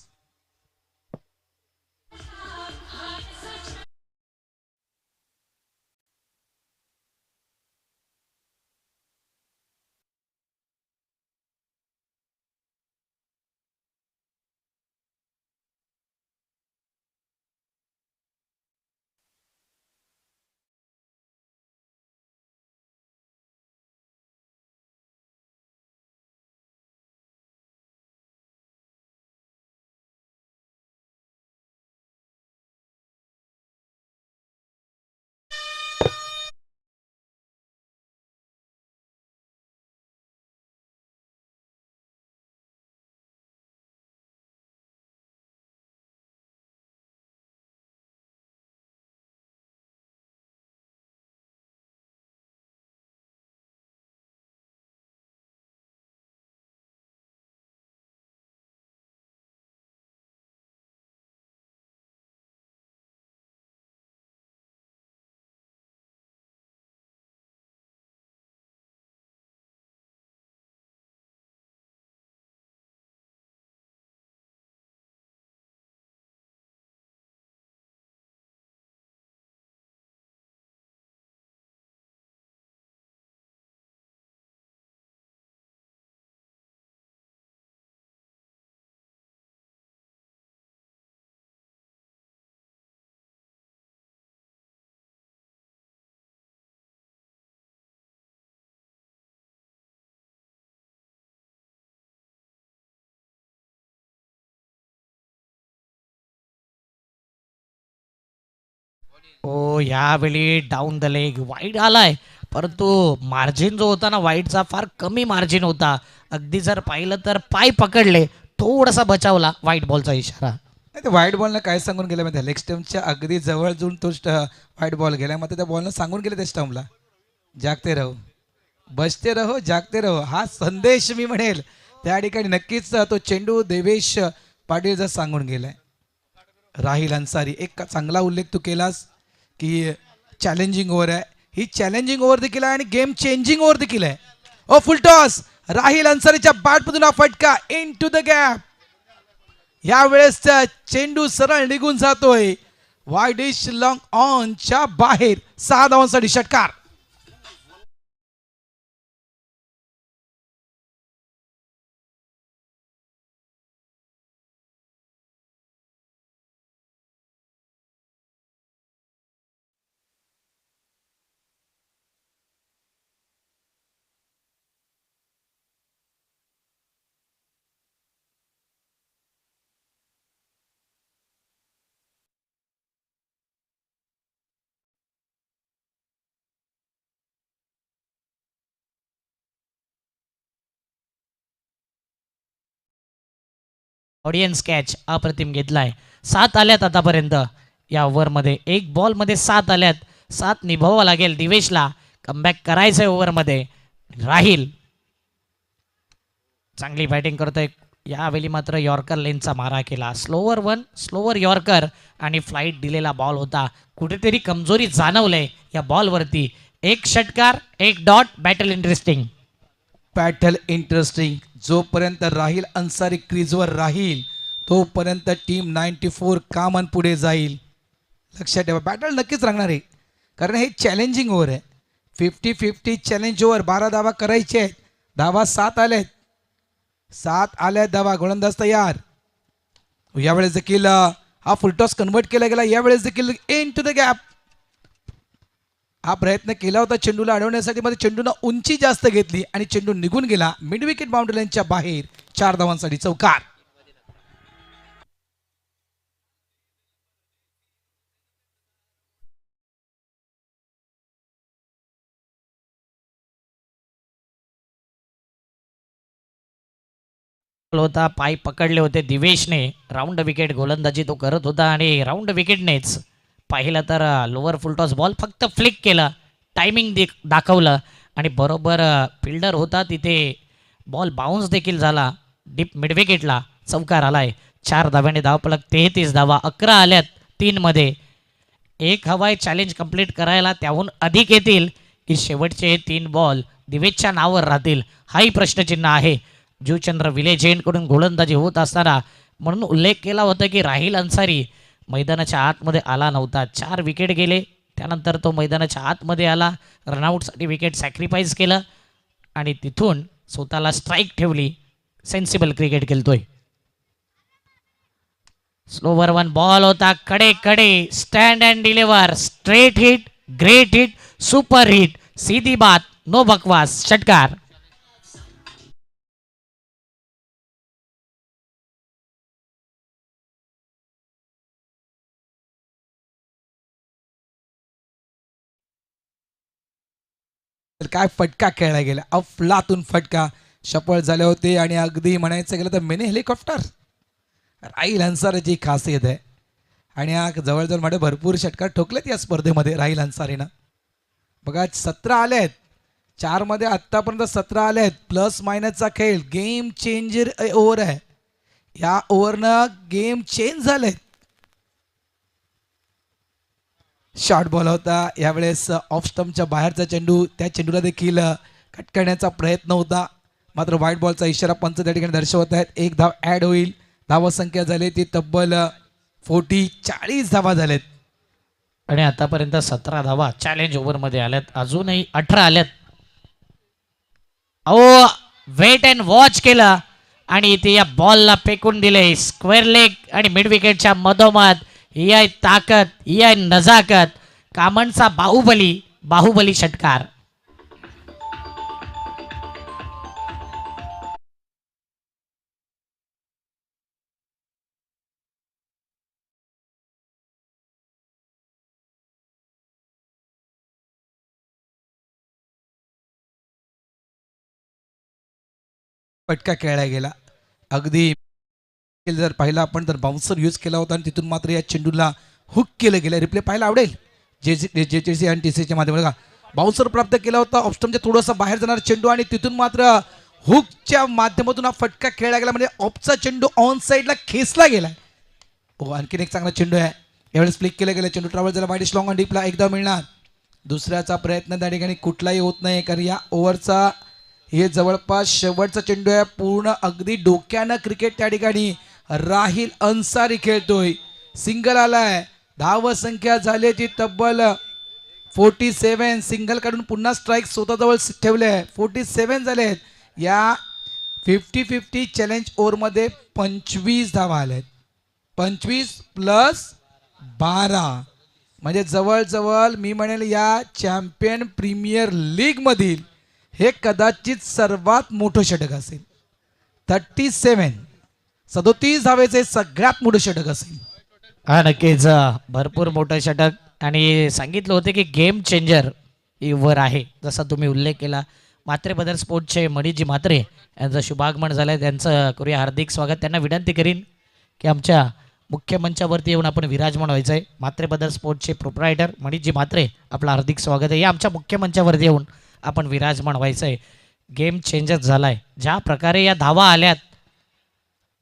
हो यावेळी डाऊन द लेग वाईड आलाय, परंतु मार्जिन जो होता ना वाईडचा फार कमी मार्जिन होता. अगदी जर पाहिलं तर पाय पकडले, थोडासा बचावला. वाईट बॉलचा इशारा. नाही ते व्हाईट बॉलनं काय सांगून गेलं माहिती लेग स्टंपच्या अगदी जवळ जाऊन तो व्हाईट बॉल गेला. मग त्या बॉलनं सांगून गेले त्या स्टंपला जागते रहो, बसते रहो, जागते रहो. हा संदेश मी म्हणेल त्या ठिकाणी नक्कीच तो चेंडू देवेश पाटीलचा सांगून गेलाय. राहिल अन्सारी एक चांगला उल्लेख तू केलास की चॅलेंजिंग ओव्हर आहे. ही चॅलेंजिंग ओव्हर देखील आहे आणि गेम चेंजिंग ओव्हर देखील आहे. ओ फुल टॉस, राहिल अन्सारीच्या बॅटमधून हा फटका इन टू द गॅप. यावेळेस चेंडू सरळ निघून जातोय वाईडिश लॉंग ऑनच्या बाहेर. 6 धावांसाठी षटकार. ऑडियन्स कॅच अप्रतिम घेतलाय. 7 आल्यात आतापर्यंत या ओव्हरमध्ये. एक बॉलमध्ये 7 आल्यात. 7 निभावावं लागेल दिवेशला. कमबॅक करायचंय ओव्हरमध्ये. राहील चांगली बॅटिंग करतोय. यावेळी मात्र यॉर्कर लेनचा मारा केला. स्लोवर वन, स्लोवर यॉर्कर आणि फ्लाईट दिलेला बॉल होता. कुठेतरी कमजोरी जाणवलंय या बॉलवरती. एक षटकार, एक dot. Battle interesting. Battle interesting. जोपर्यंत राहील अन्सारी क्रीजवर राहील तोपर्यंत टीम 94 कामन पुढे जाईल. लक्षात ठेवा बॅटल नक्कीच रंगणार आहे कारण हे चॅलेंजिंग ओव्हर आहे. 50-50 चॅलेंज ओव्हर. 12 धावा करायचे आहेत. धावा 7 आल्यात. 7 आल्यात धावा. गोलंदाज तयार. यावेळेस देखील हा फुलटॉस कन्वर्ट केला गेला. यावेळेस देखील इन टू द गॅप. हा प्रयत्न केला होता चेंडूला अडवण्यासाठी, मध्ये चेंडूनं उंची जास्त घेतली आणि चेंडू निघून गेला मिड विकेट बाउंड्री लाईनच्या बाहेर. 4 धावांसाठी चौकार. होता, पाय पकडले होते दिवेशने. राऊंड विकेट गोलंदाजी तो करत होता आणि राऊंड विकेटनेच पाहिलं तर लोअर फुलटॉस बॉल फक्त फ्लिक केलं, टायमिंग दाखवलं आणि बरोबर फिल्डर होता तिथे बॉल बाउन्स देखील झाला. डीप मिड विकेटला चौकार आलाय. 4 धाव्याने धावफलक 33 धावा. 11 आल्यात 3 मध्ये. एक हवाय चॅलेंज कंप्लीट करायला, त्याहून अधिक येतील की शेवटचे 3 बॉल दिवेशच्या नावावर राहतील, हाही प्रश्नचिन्ह आहे. जीवचंद्र विले जैनकडून गोलंदाजी होत असताना म्हणून उल्लेख केला होता की राहिल अन्सारी मैदानाच्या आतमध्ये आला नव्हता. 4 विकेट गेले, त्यानंतर तो मैदानाच्या आतमध्ये आला, रनआउटसाठी विकेट सॅक्रिफाईस केलं आणि तिथून स्वतःला स्ट्राईक ठेवली. सेन्सिबल क्रिकेट खेळतोय. स्लोवर वन बॉल होता, कडे कडे, stand and deliver, straight hit, great hit, super hit, सीधी बात, नो बकवास, षटकार. काय फटका खेळला गेला, अफलातून फटका सफळ झाले होते आणि अगदी म्हणायचं गेलं तर मिनी हेलिकॉप्टर राहिल अन्सारीची खासियत आहे. आणि हा जवळजवळ माझे भरपूर षटकार ठोकलेत या स्पर्धेमध्ये राहिल अन्सारीनं. बघा 17 आले आहेत, 4 मध्ये आत्तापर्यंत 17 आले आहेत. प्लस मायनसचा खेळ, गेम चेंजर ओव्हर आहे. या ओव्हरनं गेम चेंज झालेत. शॉर्ट बॉल होता यावेळेस, ऑफ स्टंपच्या बाहेरचा चेंडू, त्या चेंडूला देखील कट करण्याचा प्रयत्न होता, मात्र व्हाईट बॉलचा इशारा पंच त्या ठिकाणी दर्शवत आहेत. 1 धाव ॲड होईल. धावसंख्या झाली ती तब्बल 40 धावा झालेत. आणि आतापर्यंत 17 धावा चॅलेंज ओव्हरमध्ये आल्यात, अजूनही 18 आल्यात. अहो वेट अँड वॉच केलं आणि इथे या बॉलला फेकून दिले स्क्वेअर लेग आणि मिड विकेटच्या मधोमध. ही आहे ताकद, ही आहे नजाकत, कामणचा बाहुबली, बाहुबली षटकार. फटका खेळला गेला. अगदी जर पाहिला आपण तर बाउन्सर यूज केला होता आणि तिथून मात्र या चेंडूला हुक केलं गेलं. रिप्ले पाहायला आवडेल JCC आणि TCCच्या माध्यमातून. बाउन्सर प्राप्त केला होता ऑप्शनच्या थोडासा बाहेर जाणार चेंडू आणि तिथून मात्र हुकच्या माध्यमातून हा फटका खेळला गेला. म्हणजे ऑफचा चेंडू ऑन साईडला खेचला गेलाय. हो, आणखीन एक चांगला चेंडू आहे. यावेळेस फ्लिक केला गेला चेंडू, ट्रॅव्हल झाला वाईड लॉंग ऑन डीपला. एकदा मिळणार, दुसऱ्याचा प्रयत्न त्या ठिकाणी कुठलाही होत नाही, कारण या ओव्हरचा हे जवळपास शेवटचा चेंडू आहे. पूर्ण अगदी डोक्यानं क्रिकेट त्या ठिकाणी राहिल अन्सारी खेळतोय. सिंगल आलाय. धाव संख्या झाली ती तब्बल 47. सिंगल काढून पुन्हा स्ट्राईक स्वतःजवळ ठेवले. 47 झालेत. या 50-50 चॅलेंज ओव्हरमध्ये 25 धावा आल्यात. 25 प्लस 12 म्हणजे जवळजवळ मी म्हणेल या चॅम्पियन प्रीमियर लीग मधील हे कदाचित सर्वात मोठं षटक असेल. 37 धावेचे सगळ्यात मोठं षटक असेल. हा नक्कीच भरपूर मोठं षटक. आणि सांगितलं होतं की गेम चेंजर वर आहे, जसा तुम्ही उल्लेख केला. म्हात्रे ब्रदर स्पोर्ट्सचे मणिजी म्हात्रे यांचं शुभागमन झालं, त्यांचं करूया हार्दिक स्वागत. त्यांना विनंती करीन की आमच्या मुख्य मंचावरती येऊन आपण विराजमान व्हायचं आहे. म्हात्रे ब्रदर स्पोर्ट्सचे प्रोप्रायटर मणिजी म्हात्रे, आपलं हार्दिक स्वागत आहे. या आमच्या मुख्य मंचावरती येऊन आपण विराजमान व्हायचं आहे. गेम चेंजर झाला आहे. ज्या प्रकारे या धावा आल्यात,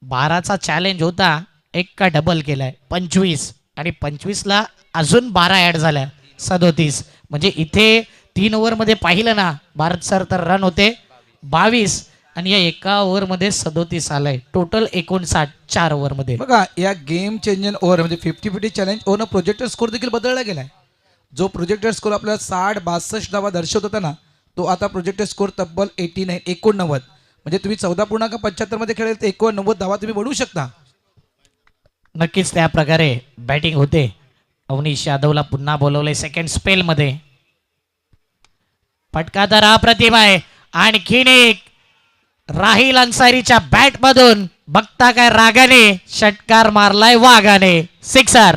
12चा चॅलेंज होता, एक का डबल केलाय 25 आणि 25ला अजून 12 ॲड झाल्या 37. म्हणजे इथे 3 ओव्हरमध्ये पाहिलं ना भारत सर तर रन होते 22 आणि या एका ओव्हरमध्ये 37 आलाय. टोटल 59 4 ओव्हरमध्ये. बघा या गेम चेंजर ओव्हर म्हणजे 50-50 चॅलेंज ओव्हरनं प्रोजेक्टर स्कोर देखील बदलला गेलाय. जो प्रोजेक्टर स्कोर आपल्याला 60-62 धावा दर्शवत होता ना, तो आता प्रोजेक्टर स्कोर तब्बल 89 म्हणजे तुम्ही 14.75 मध्ये खेळेल तर 89 धावा तुम्ही बनवू शकता. नक्कीच त्या प्रकारे बॅटिंग होते. अवनीश यादवला पुन्हा बोलवले सेकंड स्पेलमध्ये. फटका तर अप्रतिम आहे. आणखीन एक राहिल अन्सारीच्या बॅट मधून बघता काय रागाने षटकार मारलाय वाघाने. सिक्सर.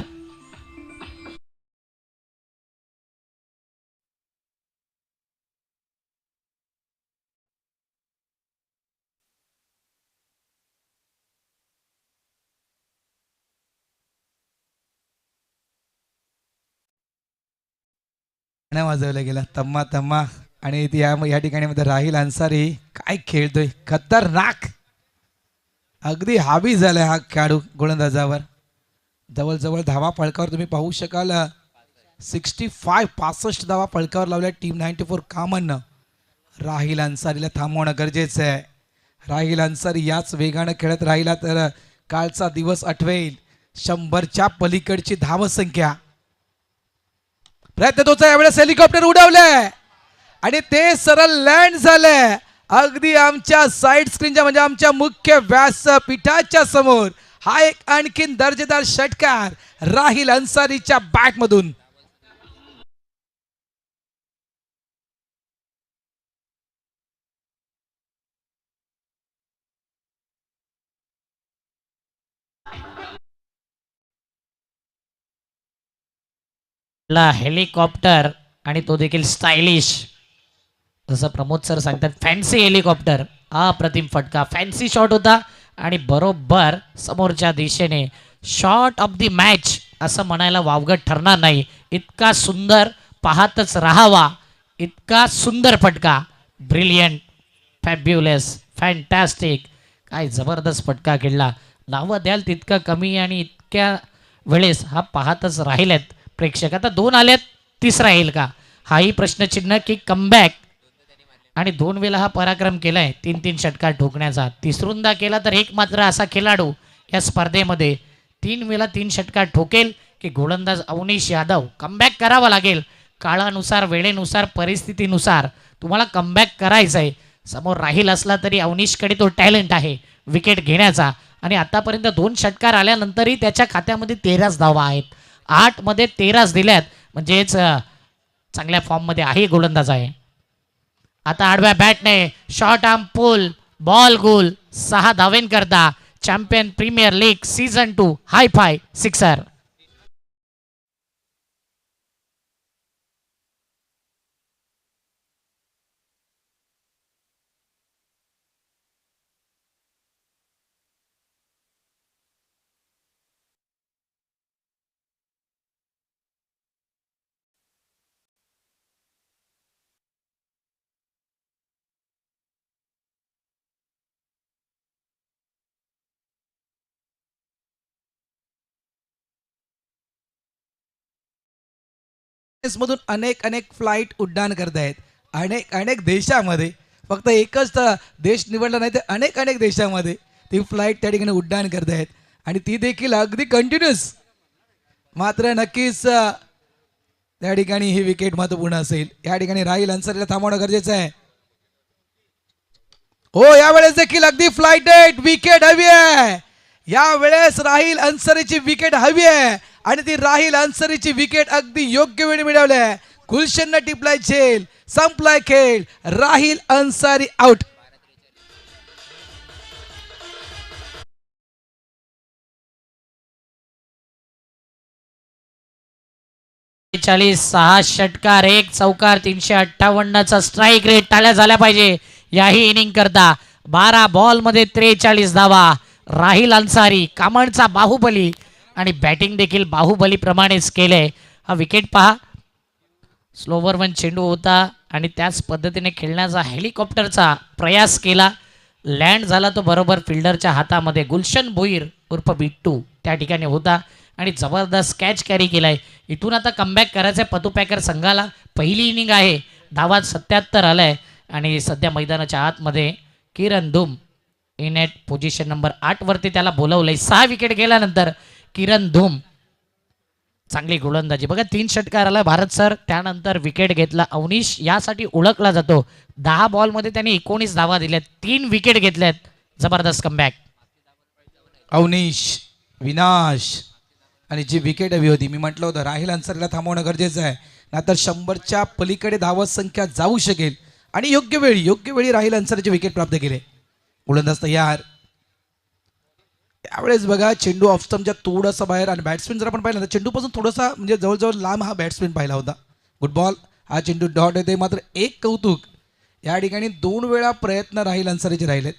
नाही वाजवला गेला तम्मा तम्मा. आणि या ठिकाणी मध्ये राहिल अन्सारी काय खेळतोय खतरनाक. अगदी हावी झालाय हा खेळाडू गोलंदाजावर. जवळजवळ धावा फळकावर तुम्ही पाहू शकाल. 65 धावा फळकावर लावल्या टीम 94 कामननं. राहिल अन्सारीला थांबवणं गरजेचं आहे. राहिल अन्सारी याच वेगानं खेळत राहिला तर कालचा दिवस आठवेल. 100च्या पलीकडची धावसंख्या. प्रयत्न तोचा यावेळेस हेलिकॉप्टर उडवलंय आणि ते सरळ लँड झालंय अगदी आमच्या साईड स्क्रीनच्या म्हणजे आमच्या मुख्य व्यासपीठाच्या समोर. हा एक आणखीन दर्जेदार षटकार राहिल अन्सारीच्या बॅटमधून. हेलिकॉप्टर आणि तो देखील स्टायलिश. जसं प्रमोद सर सांगतात फॅन्सी हेलिकॉप्टर. अप्रतिम फटका फॅन्सी शॉट होता आणि बरोबर समोरच्या दिशेने शॉट ऑफ द मॅच असं म्हणायला वावगं ठरणार नाही. इतका सुंदर पाहतच राहावा इतका सुंदर फटका. Brilliant fabulous fantastic. काय जबरदस्त फटका खेळला. नावं द्याल तितकं कमी आणि इतक्या वेळेस हा पाहतच राहिलेत प्रेक्षक. आता 2 आलेत 3रा येईल का हाही प्रश्नचिन्ह की कमबॅक. आणि 2 वेळा हा पराक्रम केलाय 3-3 षटकार ठोकण्याचा. 3ऱ्यांदा केला तर एक मात्र असा खेळाडू या स्पर्धेमध्ये 3 वेळा 3 षटकार ठोकेल की गोलंदाज अवनीश यादव. कमबॅक करावा लागेल. काळानुसार वेळेनुसार परिस्थितीनुसार तुम्हाला कमबॅक करायचं आहे. समोर राहिल असला तरी अवनीशकडे तो टॅलेंट आहे विकेट घेण्याचा. आणि आतापर्यंत 2 षटकार आल्यानंतरही त्याच्या खात्यामध्ये 13 धावा आहेत. 8 मध्ये 13 दिल्यात म्हणजेच चांगल्या फॉर्ममध्ये आहे गोलंदाज आहे. आता आडव्या बॅटने शॉर्ट आर्म पुल बॉल गोल 6 धावेंकरता चॅम्पियन प्रीमियर लीग सीझन 2 हाय फाय सिक्सर. मधून अनेक फ्लाईट उड्डाण करत आहेत. अनेक देशामध्ये. फक्त एकच देश निवडला नाही तर अनेक देशामध्ये ती फ्लाईट त्या ठिकाणी उड्डाण करत आहेत आणि ती देखील अगदी कंटिन्युअस. मात्र नक्कीच त्या ठिकाणी ही विकेट महत्वपूर्ण असेल. या ठिकाणी राहिल अन्सारीला थांबवणं गरजेचं आहे. हो यावेळेस देखील अगदी फ्लाईट विकेट हवी आहे. यावेळेस राहिल अन्सारीची विकेट हवी आहे आणि ती राहिल अन्सारीची विकेट अगदी योग्य वेळी मिळवली आहे. गुलशननं टिपलाय झेल. संपलाय खेळ. राहिल अन्सारी आउट. चाळीस 6 षटकार 1 चौकार 358चा स्ट्राईक रेट. टाळ्या झाल्या पाहिजे याही इनिंग करता. 12 बॉल मध्ये 43 धावा. राहिल अन्सारी कामणचा बाहुबली आणि बॅटिंग देखील बाहुबली प्रमाणेच केले. हा विकेट पहा. स्लोवर 1 चेंडू होता आणि त्याच पद्धतीने खेळण्याचा हेलिकॉप्टरचा प्रयास केला. लँड झाला तो बरोबर फिल्डरच्या हातामध्ये. गुलशन भोईर उर्फ बिट्टू त्या ठिकाणी होता आणि जबरदस्त कॅच कॅरी केलाय. इथून आता कमबॅक करायचं पतू पॅकर संघाला. पहिली इनिंग आहे. धावात 77 आलाय आणि सध्या मैदानाच्या आतमध्ये किरण धूम इन एट पोझिशन नंबर 8 वरती त्याला बोलवलंय. 6 विकेट गेल्यानंतर किरण धूम चांगली गोलंदाजी. बघा 3 षटकार आला भारत सर. त्यानंतर विकेट घेतला अवनीश. यासाठी ओळखला जातो. 10 बॉलमध्ये त्यांनी 19 धावा दिल्यात. 3 विकेट घेतल्यात. जबरदस्त कमबॅक. अवनीश विनाश आणि जी विकेट हवी होती, मी म्हटलं होतं राहिल अन्सारीला थांबवणं गरजेचं आहे, नाहीतर 100च्या पलीकडे धावत संख्या जाऊ शकेल. आणि योग्य वेळी राहिल अन्सारीची विकेट प्राप्त केले. गोलंदाज तयार. त्यावेळेस बघा चेंडू ऑफ स्टंपच्या थोडासा बाहेर, आणि बॅट्समॅन जर आपण पाहिलं तर चेंडूपासून थोडासा म्हणजे जवळजवळ लांब हा बॅट्समॅन पाहिला होता. Good ball. हा चेंडू डॉट येते. मात्र एक कौतुक, या ठिकाणी 2 वेळा प्रयत्न राहिल अन्सारीचे राहिलेत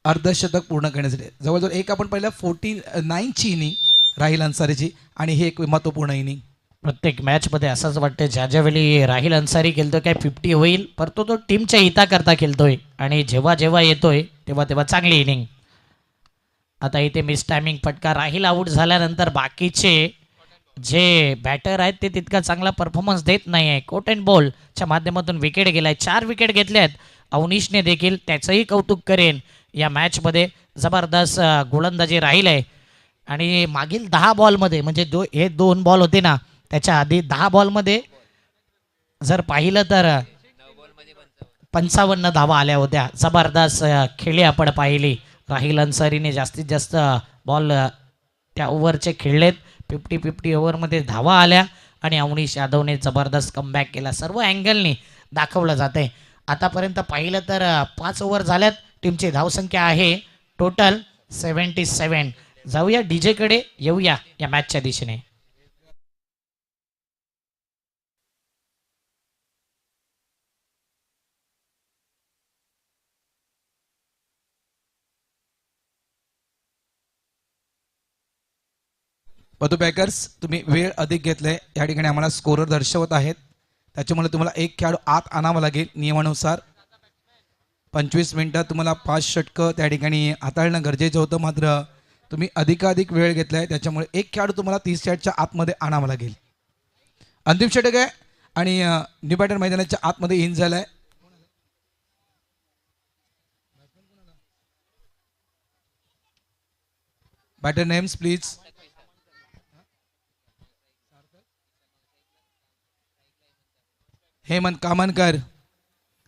अर्धशतक पूर्ण करण्यासाठी. जवळजवळ एक आपण पहिल्या 49ची इनिंग राहिल अन्सारीची, आणि हे एक महत्त्वपूर्ण इनिंग. प्रत्येक मॅचमध्ये असंच वाटतं ज्यावेळी राहिल अन्सारी खेळतोय काय 50 होईल, परंतु तो टीमच्या हिताकरता खेळतोय आणि जेव्हा जेव्हा येतोय तेव्हा चांगली इनिंग. आता इथे मिस टायमिंग फटका. राहिल आऊट झाल्यानंतर बाकीचे जे बॅटर आहेत ते तितका चांगला परफॉर्मन्स देत नाही आहे. कोट अँड बॉलच्या माध्यमातून विकेट गेलाय. 4 विकेट घेतल्यात. अवनीशने देखील त्याचंही कौतुक करेन. या मॅचमध्ये जबरदस्त गोलंदाजी राहील आहे. आणि मागील 10 बॉलमध्ये म्हणजे हे 2 बॉल होते ना, त्याच्या आधी 10 बॉलमध्ये जर पाहिलं तर 55 धावा आल्या होत्या. जबरदस्त खेळी आपण पाहिली. राहिल अन्सारीने जास्तीत जास्त बॉल त्या ओव्हरचे खेळलेत. 50 ओव्हरमध्ये धावा आल्या आणि अवनीश यादवने जबरदस्त कमबॅक केला. सर्व अँगलनी दाखवलं जाते. आतापर्यंत पाहिलं तर 5 ओव्हर झाल्यात. टीमची धावसंख्या आहे टोटल 77. जाऊया डीजेकडे, येऊया या मॅचच्या दिशेने. बधू बॅकर्स, तुम्ही वेळ अधिक घेतलाय. या ठिकाणी आम्हाला स्कोरर दर्शवत आहेत, त्याच्यामुळे तुम्हाला एक खेळाडू आत आणावा लागेल नियमानुसार. 25 मिनिटात तुम्हाला 5 षटकं त्या ठिकाणी हाताळणं गरजेचं होतं. मात्र तुम्ही अधिकाधिक वेळ घेतलाय, त्याच्यामुळे एक खेळाडू तुम्हाला 30 यार्डच्या आतमध्ये आणावा लागेल. अंतिम षटक आहे आणि न्यू बॅटर मैदानाच्या आतमध्ये इन झालाय. Batter names please. Hemant Kamankar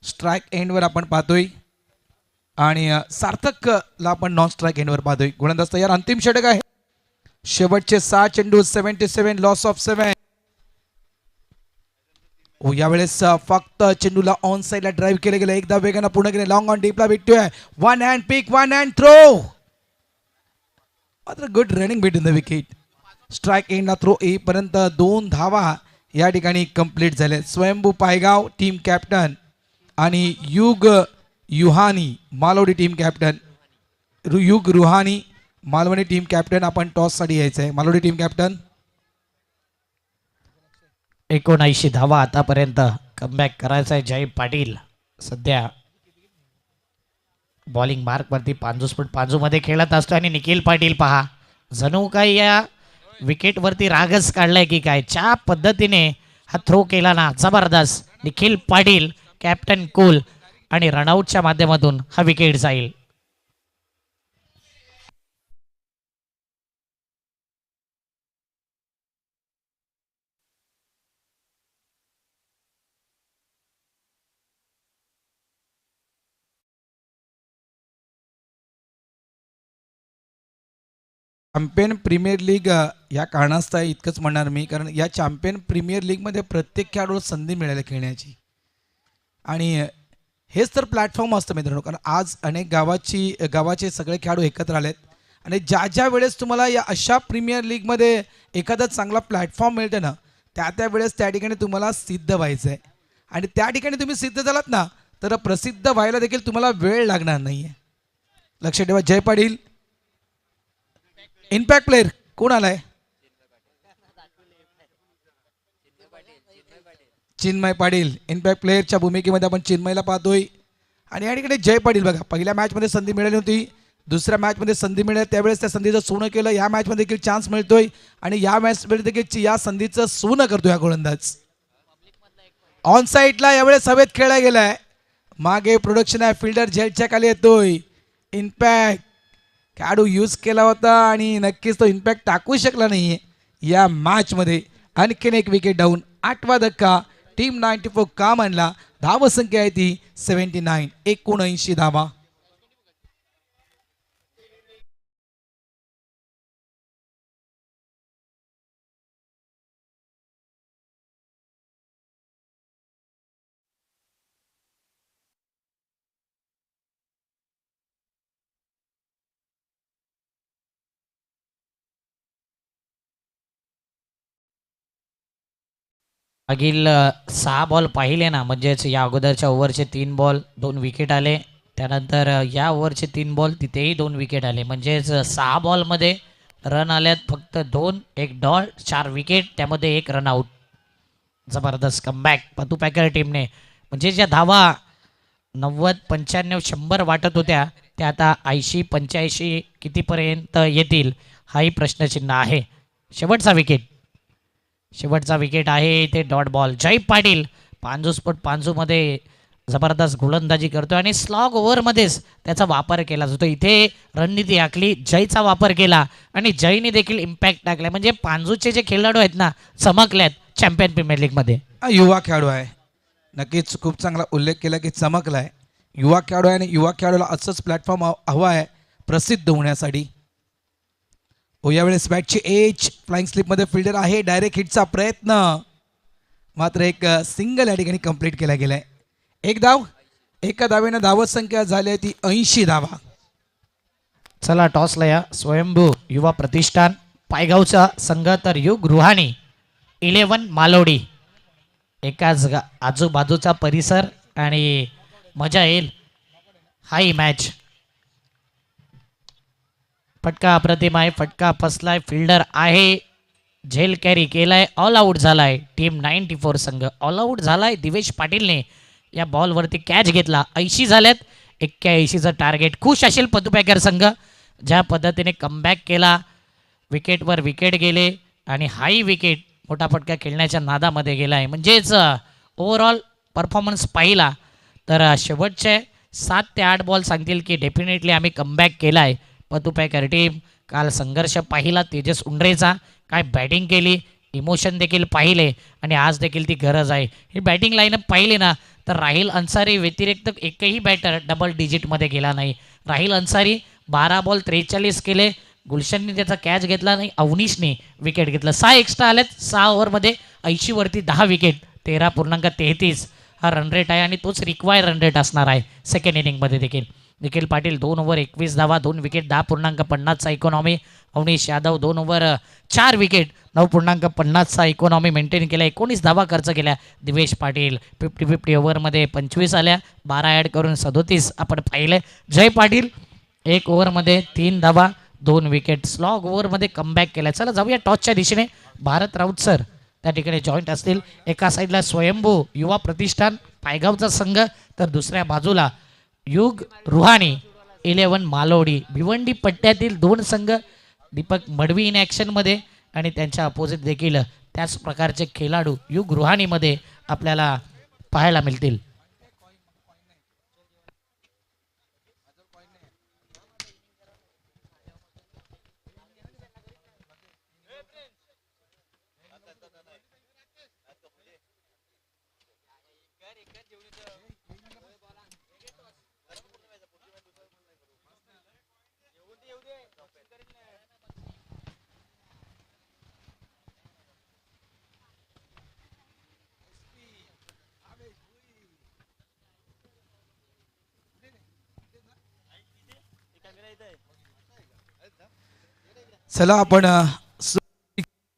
strike एंडवर आपण पाहतोय, आणि सार्थकला आपण नॉन स्ट्राईक एंडवर पाहतोय. गोलंदाज तयार. अंतिम षटक आहे. शेवटचे 6 चेंडू. 77 लॉस ऑफ 7. यावेळेस फक्त चेंडूला ऑन साईडला ड्राईव्ह केले गेले. एकदा वेगानं पूर्ण केले. लॉंग ऑन डीपला भेटतोय. 1 हँड पिक, 1 हँड थ्रो. मात्र good running between the wicket. Strike एंडला थ्रो येईपर्यंत 2 धावा या ठिकाणी कंप्लीट झाले. स्वयंभू पायगाव टीम कॅप्टन आणि युग युहानी मालवडी टीम कॅप्टन. युग रुहानी मालवणी टीम कॅप्टन. आपण टॉससाठी यायचं आहे. मालवडी टीम कॅप्टन. 79 धावा आतापर्यंत. कमबॅक करायचा आहे जय पाटील. सध्या बॉलिंग मार्कवरती पांजूमध्ये खेळत असतो. आणि निखिल पाटील पहा, जणू काय या विकेटवरती रागच काढलाय की काय, ज्या पद्धतीने हा थ्रो केला ना, जबरदस्त. निखिल पाटील कॅप्टन कूल, आणि रनआउटच्या माध्यमातून हा विकेट जाईल. चॅम्पियन प्रीमियर लीग या कारणास्तव इतकंच म्हणणार मी, कारण या चॅम्पियन प्रीमियर लीगमध्ये प्रत्येक खेळाडूला संधी मिळाली खेळण्याची, आणि हेच तर प्लॅटफॉर्म असतं मित्रांनो. कारण आज अनेक गावाचे सगळे खेळाडू एकत्र आलेत, आणि ज्या वेळेस तुम्हाला या अशा प्रीमियर लीगमध्ये एखादा चांगला प्लॅटफॉर्म मिळते ना, त्या वेळेस त्या ठिकाणी तुम्हाला सिद्ध व्हायचं आहे. आणि त्या ठिकाणी तुम्ही सिद्ध झालात ना, तर प्रसिद्ध व्हायला देखील तुम्हाला वेळ लागणार नाही आहे. लक्ष ठेवा. जय पाटील इम्पॅक्ट प्लेअर कोण आलाय? चिन्मय पाटील इम्पॅक्ट प्लेअरच्या भूमिकेमध्ये आपण चिन्मयला पाहतोय. आणि या ठिकाणी जय पाटील बघा, पहिल्या मॅचमध्ये संधी मिळाली होती, दुसऱ्या मॅचमध्ये संधी मिळाली, त्यावेळेस त्या संधीचं सोनं केलं. या मॅचमध्ये देखील चान्स मिळतोय, आणि या मॅचमध्ये देखील या संधीचं सोनं करतोय हा गोलंदाज. ऑन साईडला यावेळेस हवेत खेळला गेलाय. मागे प्रोडक्शन आहे, फिल्डर झेलच्या खाली येतोय. इम्पॅक्ट खेळाडू यूज केला होता, आणि नक्कीच तो इम्पॅक्ट टाकू शकला नाहीये या मॅचमध्ये. आणखीन एक विकेट डाऊन. 8वा धक्का. टीम 94 का म्हणला. धावसंख्या आहे ती 79. 79 धावा. मागील 6 बॉल पाहिले ना, म्हणजेच या अगोदरच्या ओव्हरचे 3 बॉल 2 विकेट आले, त्यानंतर या ओव्हरचे 3 बॉल तिथेही 2 विकेट आले, म्हणजेच 6 बॉलमध्ये रन आल्यात फक्त 2, 1 डॉट, 4 विकेट, त्यामध्ये 1 रनआउट. जबरदस्त कमबॅक पतू पॅकर टीमने. म्हणजे ज्या धावा 90, 95, 100 वाटत होत्या त्या आता 80, 85 कितीपर्यंत येतील हाही प्रश्नचिन्ह आहे. शेवटचा विकेट आहे इथे डॉट बॉल. जय पाटील पांजू स्पोर्ट पांजूमध्ये जबरदस्त गोलंदाजी करतो आणि स्लॉग ओव्हरमध्येच त्याचा वापर केला जातो. इथे रणनीती आखली, जयचा वापर केला आणि जयने देखील इम्पॅक्ट टाकला. म्हणजे पांजूचे जे खेळाडू आहेत ना, चमकल्यात चॅम्पियन प्रीमियर लीगमध्ये. युवा खेळाडू आहे, नक्कीच खूप चांगला उल्लेख केला की चमकला आहे. युवा खेळाडू आहे आणि युवा खेळाडूला असंच प्लॅटफॉर्म हवा आहे प्रसिद्ध होण्यासाठी. यावेळेस बॅटची एज फ्लाइंग स्लिपमध्ये फिल्डर आहे. डायरेक्ट हिटचा प्रयत्न, मात्र एक सिंगल या ठिकाणी कंप्लीट केला गेला आहे. 1 धाव, एका धावेनं धावत संख्या झाली आहे ती 80 धावा. चला टॉसला या. स्वयंभू युवा प्रतिष्ठान पायगावचा संघ तर युग रुहानी 11 मालोडी. एकाच आजूबाजूचा परिसर आणि मजा येईल हाही मॅच. फटका अप्रतिम आहे, फटका फसलाय, फिल्डर आहे, झेल कॅरी केलाय, ऑल आऊट झालाय. टीम 94 संघ ऑल आऊट झालाय. दिवेश पाटीलने या बॉलवरती कॅच घेतला. 80 झाल्यात, 81चं टार्गेट. खुश असेल पतू पॅकर संघ ज्या पद्धतीने कमबॅक केला. विकेटवर विकेट गेले आणि हाई विकेट मोठा फटका खेळण्याच्या नादामध्ये गेला आहे. म्हणजेच ओव्हरऑल परफॉर्मन्स पाहिला तर शेवटचे 7 ते 8 बॉल सांगतील की डेफिनेटली आम्ही कमबॅक केला आहे. पतू पॅकर टीम काल संघर्ष पाहिला तेजस उंडरेचा, काय बॅटिंग केली, इमोशन देखील पाहिले आणि आज देखील ती गरज आहे. ही बॅटिंग लाईनअप पाहिली ना तर राहिल अन्सारी व्यतिरिक्त एकही बॅटर डबल डिजिटमध्ये गेला नाही. राहिल अन्सारी 12 बॉल 43 केले, गुलशनने त्याचा कॅच घेतला नाही, अवनीशने विकेट घेतलं. 6 एक्स्ट्रा आलेत 6 ओव्हरमध्ये. 80 वरती 10 विकेट, 13.33 हा रन रेट आहे आणि तोच रिक्वायर रन रेट असणार आहे सेकंड इनिंगमध्ये देखील. निखिल पाटील 2 ओव्हर 21 धावा, 2 विकेट, 10.50चा economy. Avneesh Yadav 2 over 4 wicket, 9.50चा इकॉनॉमी मेंटेन केला. 19 धावा खर्च केल्या. दिवेश पाटील 50-50 ओव्हरमध्ये 25 आल्या, 12 ॲड करून 37 आपण पाहिले. जय पाटील 1 ओव्हरमध्ये 3 धावा, 2 विकेट, स्लॉग ओव्हरमध्ये कमबॅक केला. चला जाऊया टॉसच्या दिशेने. भारत राऊत सर त्या ठिकाणी जॉईंट असतील. एका साईडला स्वयंभू युवा प्रतिष्ठान पायगावचा संघ तर दुसऱ्या बाजूला युग रुहानी 11 मालोडी. भिवंडी पट्ट्यातील 2 संघ. दीपक मडवी इन ॲक्शनमध्ये आणि त्यांच्या अपोजिट देखील त्याच प्रकारचे खेळाडू युग रुहानीमध्ये आपल्याला पाहायला मिळतील. चला आपण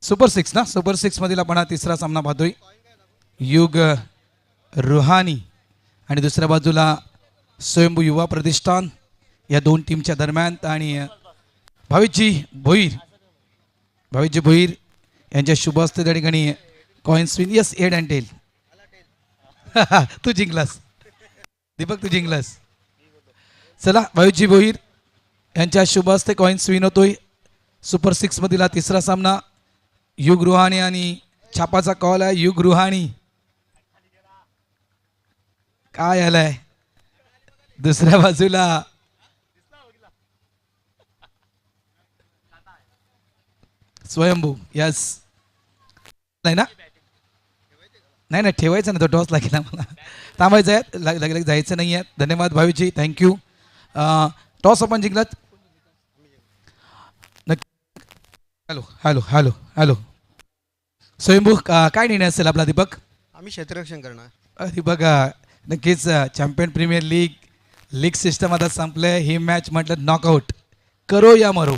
सुपर 6 ना, सुपर 6 मधील आपण हा तिसरा सामना पाहतोय. युग रुहानी आणि दुसऱ्या बाजूला स्वयंभू युवा प्रतिष्ठान या 2 टीमच्या दरम्यान. आणि भाविकजी भोईर यांच्या शुभ हस्ते त्या ठिकाणी coin spin. Yes, head and tail. तू जिंकलास दीपक, तू जिंकलास. चला भाविकजी भोईर यांच्या शुभ हस्ते कॉइन स्विन होतोय. सुपर 6 मधील हा तिसरा सामना. युग रुहानी आणि छापाचा कॉल आहे. युग रुहानी काय आलाय. दुसऱ्या बाजूला स्वयंभू. यस, नाही ना, नाही ठेवायचं ना, तो टॉस लागेल मला. थांबायचं आहे, लगेच जायचं नाही आहे. धन्यवाद भावीजी, थँक्यू. टॉस आपण जिंकलात. हॅलो हॅलो हॅलो हॅलो स्वयंभू, काय निर्णय असेल आपला दीपक? आम्ही क्षेत्ररक्षण करणार. दीपक नक्कीच चॅम्पियन प्रीमियर लीग सिस्टम आता संपलंय. ही मॅच म्हटलं नॉकआउट, करो या मरो.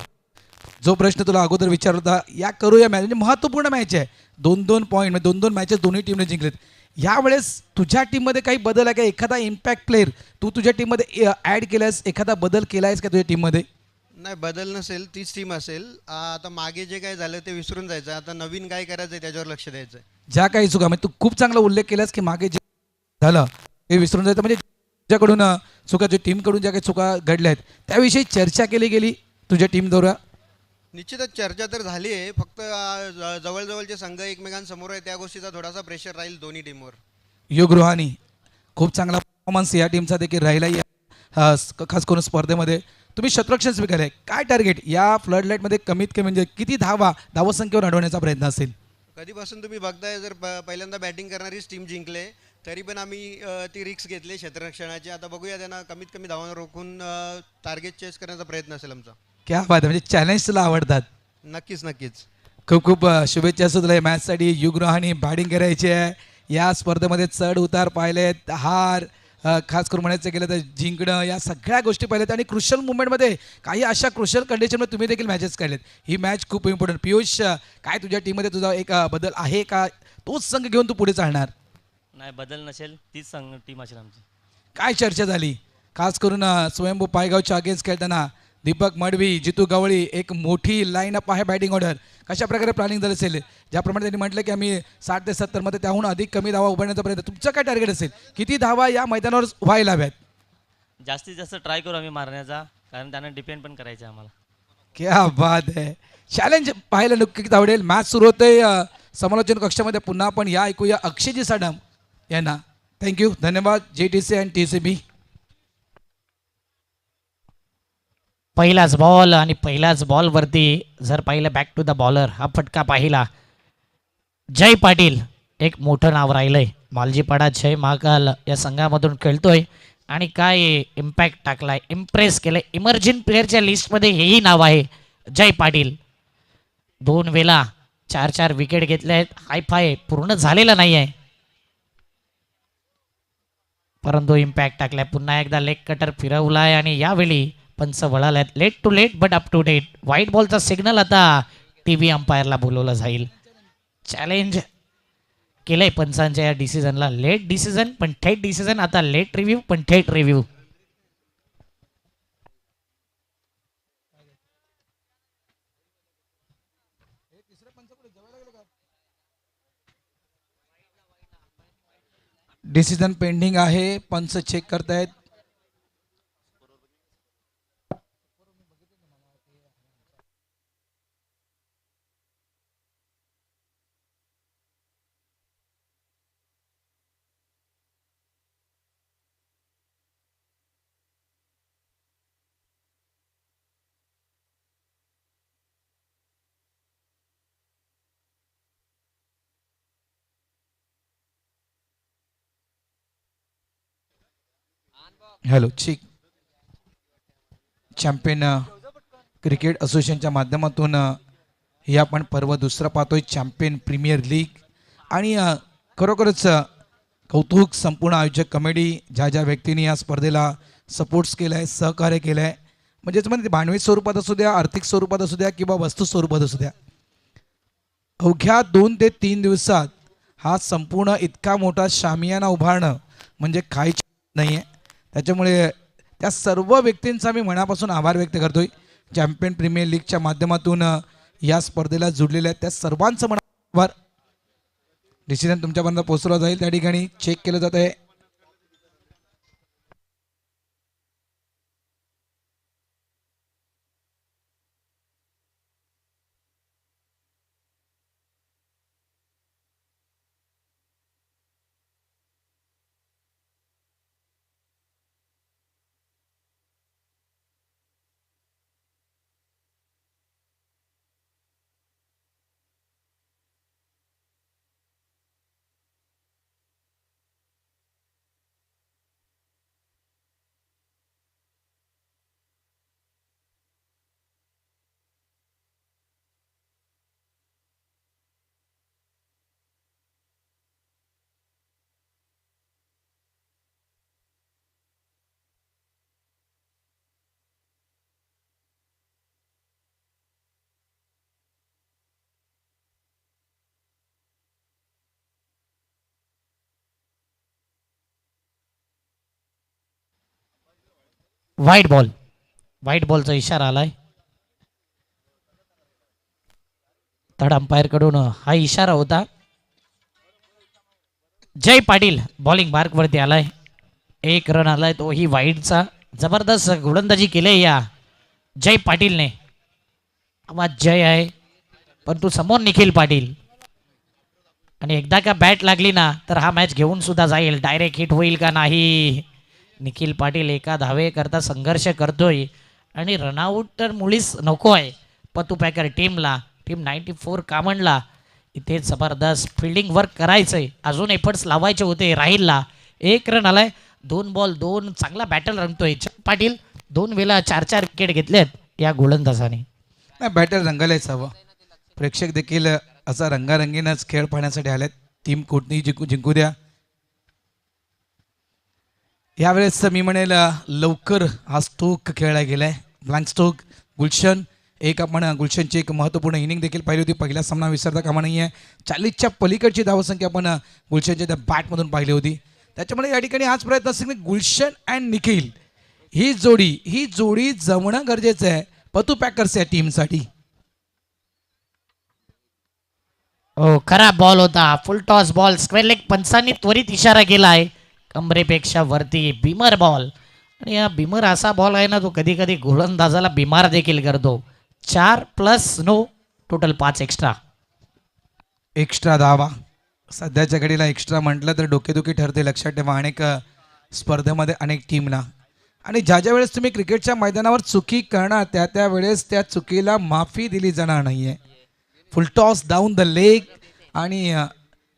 जो प्रश्न तुला अगोदर विचारत होता, या करो या मॅच म्हणजे महत्त्वपूर्ण मॅच आहे. 2-2 पॉईंट म्हणजे 2-2 मॅचेस दोन्ही टीमने जिंकलेत. यावेळेस तुझ्या टीममध्ये काही बदल आहे का? एखादा इम्पॅक्ट प्लेअर तू तुझ्या टीममध्ये ॲड केलास, एखादा बदल केला आहेस का तुझ्या टीममध्ये? नाही, बदल नसेल, तीच टीम असेल. आता मागे जे काय झालं ते विसरून जायचं, आता नवीन काय करायचं आहे त्याच्यावर लक्ष द्यायचं आहे. ज्या काही चुका म्हणजे तू खूप चांगला उल्लेख केलास की मागे जे झालं ते विसरून जायचं, म्हणजे तुझ्याकडून चुका, जे टीमकडून ज्या काही चुका घडल्या आहेत त्याविषयी चर्चा केली गेली तुझ्या टीमद्वारा? निश्चितच चर्चा तर झाली आहे, फक्त जवळजवळचे संघ एकमेकांसमोर आहे, त्या गोष्टीचा थोडासा प्रेशर राहील दोन्ही टीमवर. युग रुहानी खूप चांगला परफॉर्मन्स या टीमचा देखील राहिला खास करून स्पर्धेमध्ये. तुम्ही शतरक्षण स्वीकारले, काय टार्गेट या फ्लड लाईटमध्ये कमीत कमी म्हणजे किती धावसंख्येवर अडवण्याचा प्रयत्न असेल? कधीपासून तुम्ही बघताय, जर पहिल्यांदा बॅटिंग करणारीच टीम जिंकले तरी पण आम्ही ती रिक्स घेतली क्षेत्ररक्षणाची. आता बघूया, त्यांना कमीत कमी धावांवर रोखून टार्गेट चेस करण्याचा प्रयत्न असेल आमचा. क्या बात आहे, म्हणजे चॅलेंज तुला आवडतात. नक्कीच नक्कीच. खूप खूप शुभेच्छा असू तुला या मॅचसाठी. युग रुहानी बॅटिंग करायची आहे. या स्पर्धेमध्ये चढ उतार पाहिलेत, हार, खास करून म्हणायचं गेलं तर जिंकणं, या सगळ्या गोष्टी पाहिल्यात आणि क्रुशल मुवमेंटमध्ये काही अशा क्रुशल कंडिशनमध्ये तुम्ही देखील मॅचेस काढलेत. ही मॅच खूप इम्पॉर्टंट. पियुष, काय तुझ्या टीममध्ये तुझा एक बदल आहे का? तोच संघ घेऊन तू पुढे चालणार? नाही, बदल नसेल, तीच टीम असेल आमची. काय चर्चा झाली खास करून स्वयंभू पायगावच्या अगेन्स्ट खेळताना? दीपक मडवी, जितू गवळी, एक मोठी लाईनअप आहे बॅटिंग ऑर्डर. कशा प्रकारे प्लॅनिंग झालं असेल? ज्याप्रमाणे त्यांनी म्हटलं की आम्ही 60 ते 70 मध्ये त्याहून अधिक कमी धावा उभारण्याचा प्रयत्न, तुमचं काय टार्गेट असेल? किती धावा या मैदानावर व्हायला हव्यात? जास्तीत जास्त ट्राय करू आम्ही मारण्याचा, कारण त्यांना डिपेंड पण करायचं आहे आम्हाला. क्या बात आहे. चॅलेंज पाहायला नक्कीच आवडेल. मॅच सुरू होते समालोचन कक्षामध्ये. पुन्हा आपण या ऐकूया अक्षयजी साडम यांना. थँक्यू, धन्यवाद JTC अँड TCB. पहिलाच बॉल आणि पहिल्याच बॉलवरती जर पाहिलं बॅक टू द बॉलर, हा फटका पाहिला. जय पाटील एक मोठं नाव राहिलंय. मालजीपाडा जय महाकाल या संघामधून खेळतोय आणि काय इम्पॅक्ट टाकलाय, इम्प्रेस केलंय. इमर्जिंग प्लेअरच्या लिस्टमध्ये हेही नाव आहे, जय पाटील. 2 वेळा 4-4 विकेट घेतले आहेत. हायफाय पूर्ण झालेला नाही आहे, परंतु इम्पॅक्ट टाकलाय. पुन्हा एकदा लेग कटर फिरवलाय आणि यावेळी पंच वळाल्यात. Late to late but up to date. White बॉलचा सिग्नल आता TV अंपायरला बोलवलं जाईल. चॅलेंज केलंय पंचांच्या या डिसिजनला. लेट डिसिजन पण थेट डिसिजन, आता लेट रिव्ह्यू पण थेट रिव्ह्यू. डिसिजन पेंडिंग आहे, पंच चेक करतायत. हॅलो चिक, चॅम्पियन क्रिकेट असोसिएशनच्या माध्यमातून हे आपण पर्व दुसरं पाहतोय, चॅम्पियन प्रीमियर लीग. आणि खरोखरच कौतुक संपूर्ण आयोजक कमिटी, ज्या ज्या व्यक्तींनी या स्पर्धेला सपोर्ट्स केलं आहे, सहकार्य केलं आहे, म्हणजेच म्हणजे भांडवली स्वरूपात असू द्या, आर्थिक स्वरूपात असू द्या किंवा वस्तू स्वरूपात असू द्या. अवघ्या 2 ते 3 दिवसात हा संपूर्ण इतका मोठा शामियाना उभारणं म्हणजे काहीच नाही आहे. त्याच्यामुळे त्या सर्व व्यक्तींचा मी मनापासून आभार व्यक्त करतोय. चॅम्पियन प्रीमियर लीगच्या माध्यमातून या स्पर्धेला जुडलेल्या त्या सर्वांचं मनापासून आभार. डिसिजन तुमच्यापर्यंत पोहोचवला जाईल, त्या ठिकाणी चेक केलं जात आहे. व्हाईट बॉलचा इशारा आलाय थर्ड अंपायर कडून. हा इशारा होता. जय पाटील बॉलिंग मार्क वरती आलाय. एक रन आलाय तोही वाईडचा. जबरदस्त गोलंदाजी केली या जय पाटीलने. आवाज जय आहे परंतु समोर निखिल पाटील. आणि एकदा का बॅट लागली ना तर हा मॅच घेऊन सुद्धा जाईल. डायरेक्ट हिट होईल का नाही. निखिल पाटील एका धावे करता संघर्ष करतोय आणि रनआउट तर मुळीच नको आहे पतू पॅकर टीमला. टीम 94 कामणला इथे जबरदस्त फिल्डिंग वर्क करायचंय. अजून एफर्ट्स लावायचे होते. राहिलला एक रन आलाय. 2 बॉल 2 चांगला बॅटल रंगतोय पाटील. 2 वेळा 4 विकेट घेतलेत या गोलंदाजाने. नाही बॅटर रंगायलाच हवं. प्रेक्षक देखील असा रंगारंगीनच खेळ पाहण्यासाठी आलेत. टीम कोणतीही जिंकू द्या. यावेळेस मी म्हणेल लवकर हा स्ट्रोक खेळला गेलाय. Blank stroke. गुलशन एक आपण गुलशनची एक महत्त्वपूर्ण इनिंग देखील पाहिली होती. पहिला सामना विसरता कामा नाही आहे. 40च्या पलीकडची धावसंख्या आपण गुलशनच्या त्या बॅटमधून पाहिली होती. त्याच्यामुळे या ठिकाणी हाच प्रयत्न असेल की गुलशन अँड निखिल ही जोडी जमणं गरजेचं आहे पतू पॅकर्स या टीमसाठी. हो खराब बॉल होता. Full toss ball. Square leg पंचांनी त्वरित इशारा केला आहे. कमरेपेक्षा वरती बिमर बॉल. आणि हा बिमर असा बॉल आहे ना तो कधी कधी गोलंदाजाला बिमार देखील करतो. 4+9 टोटल 5 एक्स्ट्रा धावा. सध्याच्या घडीला एक्स्ट्रा म्हटलं तर डोकेदुखी ठरते. लक्षात ठेवा अनेक स्पर्धेमध्ये अनेक टीमना. आणि ज्या ज्या वेळेस तुम्ही क्रिकेटच्या मैदानावर चुकी करणार त्या वेळेस त्या चुकीला माफी दिली जाणार नाही आहे. फुल टॉस डाऊन द लेग. आणि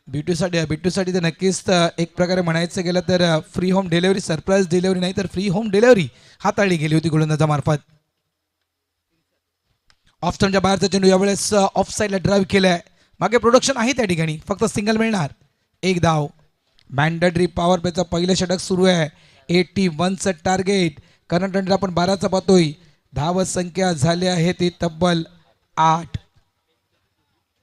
बिट्टूसाठी तर नक्कीच एक प्रकारे म्हणायचं गेलं तर free home delivery. Surprise delivery नाही तर फ्री होम डिलेवरी हाताळली गेली होती गोलंदाजामार्फत. ऑफ स्टंपच्या बाहेरचा चेंडू यावेळेस ऑफ साईडला ड्राईव्ह केलाय. मागे प्रोडक्शन आहे त्या ठिकाणी. फक्त सिंगल मिळणार. एक धाव. मॅन्डेटरी पॉवर प्लेचं पहिलं षटक सुरू आहे. 81चं टार्गेट. करंट आपण 12चा पाहतोय. धाव संख्या झाली आहे ती तब्बल 8.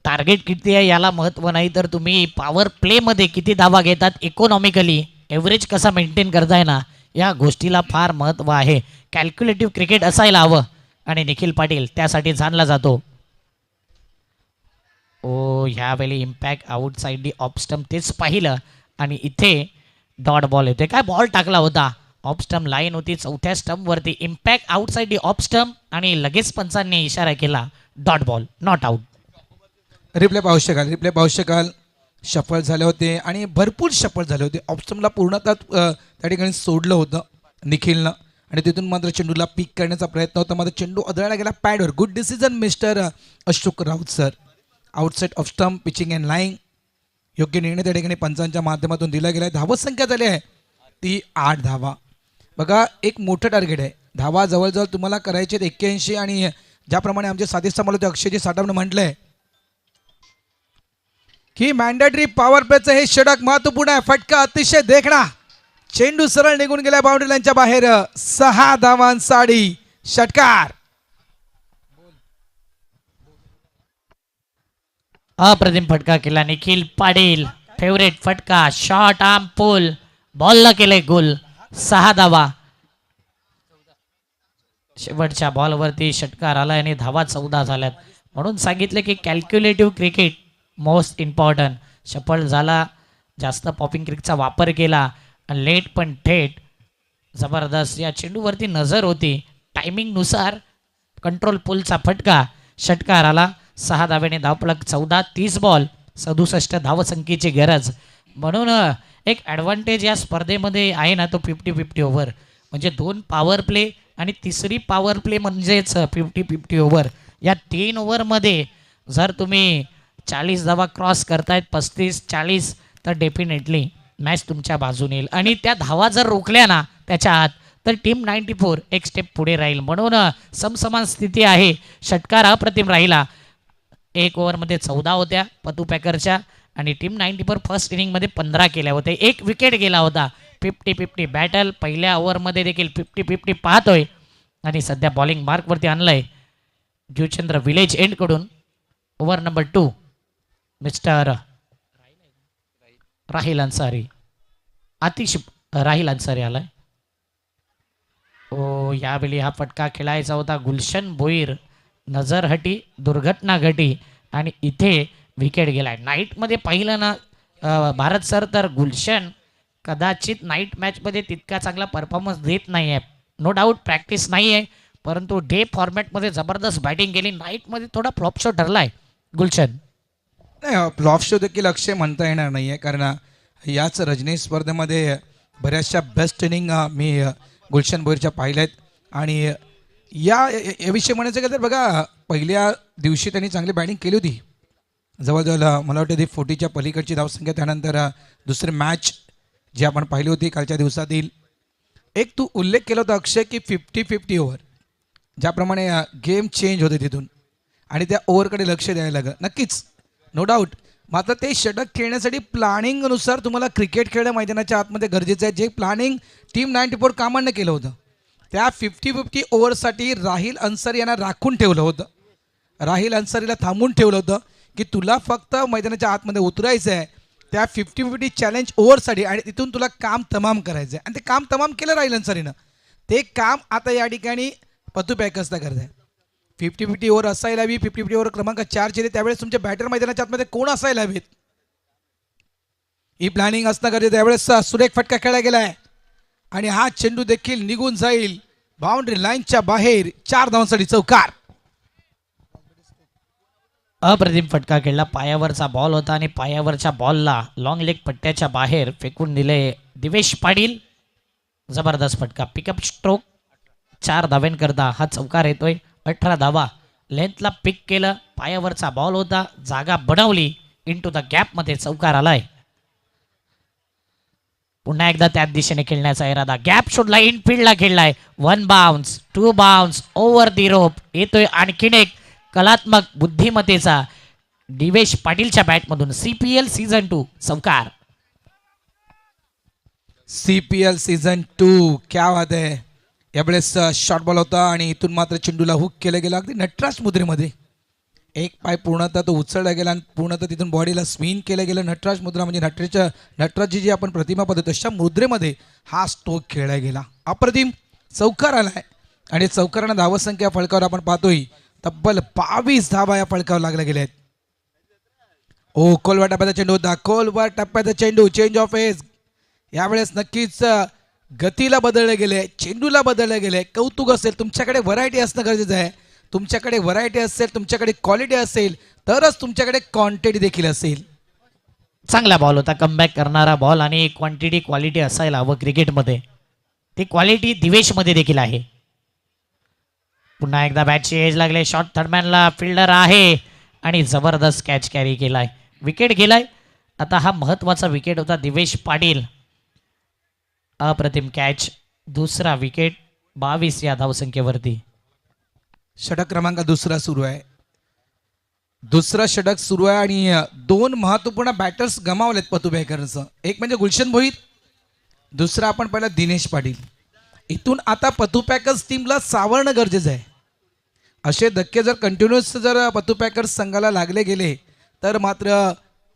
टार्गेट किती आहे याला महत्व नाही तर तुम्ही पॉवर प्ले मध्ये किती धावा घेतात. इकॉनॉमिकली एव्हरेज कसा मेंटेन करताय ना या गोष्टीला फार महत्व आहे. कॅल्क्युलेटिव्ह क्रिकेट असायला हवं आणि निखिल पाटील त्यासाठी जाणला जातो. ओ ह्यावेळी impact outside the off stump तेच पाहिलं आणि इथे डॉट बॉल येतोय. काय बॉल टाकला होता. ऑफ स्टंप लाईन होती 4थ्या स्टंपवरती. Impact outside the off stump आणि लगेच पंचांनी इशारा केला dot ball not out. Replay पाहू शकाल. शफल झाले होते आणि भरपूर शफल झाले होते. ऑप्शनला पूर्णतः त्या ठिकाणी सोडलं होतं निखिलनं आणि तिथून मात्र चेंडूला पिक करण्याचा प्रयत्न होता. मात्र चेंडू आदळला गेला पॅडवर. Good decision mister Ashok Raut sir. Outside off stump pitching and line योग्य निर्णय त्या ठिकाणी पंचांच्या माध्यमातून दिला गेला आहे. धावत संख्या झाली आहे ती 8 धावा. बघा एक मोठं टार्गेट आहे. धावा जवळजवळ तुम्हाला करायचे 81 आणि ज्याप्रमाणे आमचे साधिस्त मला होते अक्षयजी साठवणं म्हटलंय की मॅन्डेटरी पॉवर प्लेचं हे षटक महत्वपूर्ण आहे. फटका अतिशय देखणा. चेंडू सरळ निघून गेल्या बाउंड्री लाईनच्या बाहेर. 6 धावांसाठी षटकार. अप्रतिम फटका केला निखिल पाटील. फेवरेट फटका. Short arm pull. बॉलला केले गोल. 6 धावा. शेवटच्या बॉलवरती षटकार आला आणि धावा 14 झाल्यात. म्हणून सांगितलं की calculative cricket most important. Shuffle झाला. जास्त पॉपिंग क्रिकचा वापर केला. लेट पण थेट. जबरदस्त. या चेंडूवरती नजर होती. टायमिंगनुसार कंट्रोल पुलचा फटका. षटकार आला. 6 धावेने धावफलक 14. 30 बॉल 67 धावसंख्येची गरज. म्हणून एक ॲडव्हान्टेज या स्पर्धेमध्ये आहे ना तो 50-50 ओव्हर. म्हणजे 2 पॉवर प्ले आणि तिसरी पॉवर प्ले म्हणजेच 50-50 ओव्हर. या 3 ओव्हरमध्ये जर तुम्ही 40 धावा क्रॉस करतायत 35-40 तर डेफिनेटली मॅच तुमच्या बाजूने येईल. आणि त्या धावा जर रोखल्या ना त्याच्या आत तर टीम 94 एक स्टेप पुढे राहील. म्हणून समसमान स्थिती आहे. षटकार अप्रतिम राहिला. 1 ओव्हरमध्ये 14 होत्या पतू पॅकरच्या आणि टीम 94 फर्स्ट इनिंगमध्ये 15 केल्या होत्या. 1 विकेट गेला होता. 50-50 बॅटल. पहिल्या ओव्हरमध्ये देखील 50-50 पाहतोय आणि सध्या बॉलिंग मार्कवरती आणलंय ज्युचंद्र विलेज एंडकडून. ओव्हर नंबर 2 मिस्टर राहिल अन्सारी. आतिश राहिल अन्सारी आलाय. ओ यावेळी हा फटका खेळायचा होता गुलशन भोईर. नजरहटी, दुर्घटना घटी आणि इथे विकेट गेलाय. नाईटमध्ये पाहिलं ना भारत सर, तर गुलशन कदाचित नाईट मॅचमध्ये तितका चांगला परफॉर्मन्स देत नाही आहे. नो डाऊट प्रॅक्टिस नाही आहे, परंतु डे फॉर्मॅटमध्ये जबरदस्त बॅटिंग केली. नाईटमध्ये थोडा फ्लॉप शो ठरला आहे गुलशन. नाही, फ्लॉप शो देखील अक्षय म्हणता येणार नाही आहे, कारण याच रजनी स्पर्धेमध्ये बऱ्याचशा बेस्ट इनिंग मी गुलशन भोईरच्या पाहिल्यात. आणि याविषयी म्हणायचं गेलं तर बघा, पहिल्या दिवशी त्यांनी चांगली बॅटिंग केली होती. जवळजवळ मला वाटतं ती 40च्या पलीकडची धावसंख्या. त्यानंतर दुसरी मॅच जी आपण पाहिली होती कालच्या दिवसातील, एक तू उल्लेख केला होता अक्षय की 50-50 ओव्हर, ज्याप्रमाणे गेम चेंज होते तिथून आणि त्या ओव्हरकडे लक्ष द्यायला लागलं. नक्कीच, नो डाऊट. मात्र ते षटक खेळण्यासाठी प्लॅनिंगनुसार तुम्हाला क्रिकेट खेळणं मैदानाच्या आतमध्ये गरजेचं आहे. जे प्लॅनिंग टीम 94 कामांना केलं होतं, त्या 50-50 ओव्हरसाठी राहिल अन्सारी यांना राखून ठेवलं होतं. राहिल अन्सारीला थांबून ठेवलं होतं की तुला फक्त मैदानाच्या आतमध्ये उतरायचं आहे त्या 50-50 चॅलेंज ओव्हरसाठी, आणि तिथून तुला काम तमाम करायचं आहे. आणि ते काम तमाम केलं राहिल अन्सारीनं. ते काम आता या ठिकाणी पतू पॅकर्सला करत आहे. 50-50 ओव्हर असायला हवी. 50-50 ओव्हर क्रमांक 4 चे त्यावेळेस तुमचे बॅटर मैदानाच्या आतमध्ये कोण असायला हवेत, ही प्लॅनिंग असणं गरजेचं. त्यावेळेस सुरेख फटका खेळला गेलाय आणि हा चेंडू देखील निघून जाईल बाउंड्री लाईनच्या बाहेर. 4 धावांसाठी चौकार. अप्रतिम फटका खेळला. पायावरचा बॉल होता आणि पायावरच्या बॉलला लॉंग लेग पट्ट्याच्या बाहेर फेकून दिले दिवेश पाटील. जबरदस्त फटका, पिकअप स्ट्रोक. 4 धाव्यांकरता हा चौकार येतोय. 18 धावा. लेंथला पिक केलं, पायावरचा बॉल होता, जागा बनवली, इनटू द गॅपमध्ये चौकार आलाय. पुन्हा एकदा त्याच दिशेने खेळण्याचा इरादा. गॅप शोधला, इनफिल्डला खेळलाय. 1 बाउन्स, 2 बाउन्स, ओव्हर दी रोप. येतोय आणखीन एक कलात्मक बुद्धिमत्तेचा दिवेश पाटीलच्या बॅटमधून. CPL सीझन 2 चौकार. CPL सीझन 2, क्या बात आहे. यावेळेस शॉर्ट बॉल होता आणि इथून मात्र चेंडूला हुक केलं गेलं अगदी नटराज मुद्रेमध्ये. एक पाय पूर्णतः तो उचलला गेला आणि पूर्णतः तिथून बॉडीला स्विंग केलं गेलं. नटराज मुद्रा म्हणजे नटराजची जी आपण प्रतिमा पाहतो तशा मुद्रेमध्ये हा स्ट्रोक खेळला गेला. अप्रतिम चौकार आलाय आणि चौकारानं धावसंख्या फळकावर आपण पाहतोय तब्बल 22 धावा या फळकावर लागल्या गेल्या आहेत. ओ, खोलवर टप्प्याचा चेंडू होता. खोलवर टप्प्याचा चेंडू, चेंज ऑफ एज. यावेळेस नक्कीच गतीला बदलले गेले, चेंडूला बदलले गेले. कौतुक असेल, तुमच्याकडे व्हरायटी असणं गरजेचं आहे. तुमच्याकडे व्हरायटी असेल, तुमच्याकडे क्वालिटी असेल, तरच तुमच्याकडे क्वांटिटी देखील असेल. चांगला बॉल होता, कमबॅक करणारा बॉल. आणि क्वांटिटी क्वालिटी असायला हवं क्रिकेटमध्ये. ती क्वालिटी दिवेशमध्ये देखील आहे. पुन्हा एकदा बॅटची एज लागले. शॉर्ट थर्डमॅनला फिल्डर आहे आणि जबरदस्त कॅच कॅरी केलाय. विकेट गेलाय. आता हा महत्त्वाचा विकेट होता दिवेश पाटील. अप्रतिम कॅच. दुसरा विकेट 22 या धावसंख्येवरती. षटक क्रमांक दुसरा सुरू आहे. दुसरा षटक सुरू आहे आणि 2 महत्त्वपूर्ण बॅटर्स गमावलेत पतू पॅकर्सचं. एक म्हणजे गुलशन भोईर, दुसरा आपण पहिला दिनेश पाटील. इथून आता पतू पॅकर्स टीमला सावरणं गरजेचं आहे. असे धक्के जर कंटिन्युअस जर पतू पॅकर्स संघाला लागले गेले तर मात्र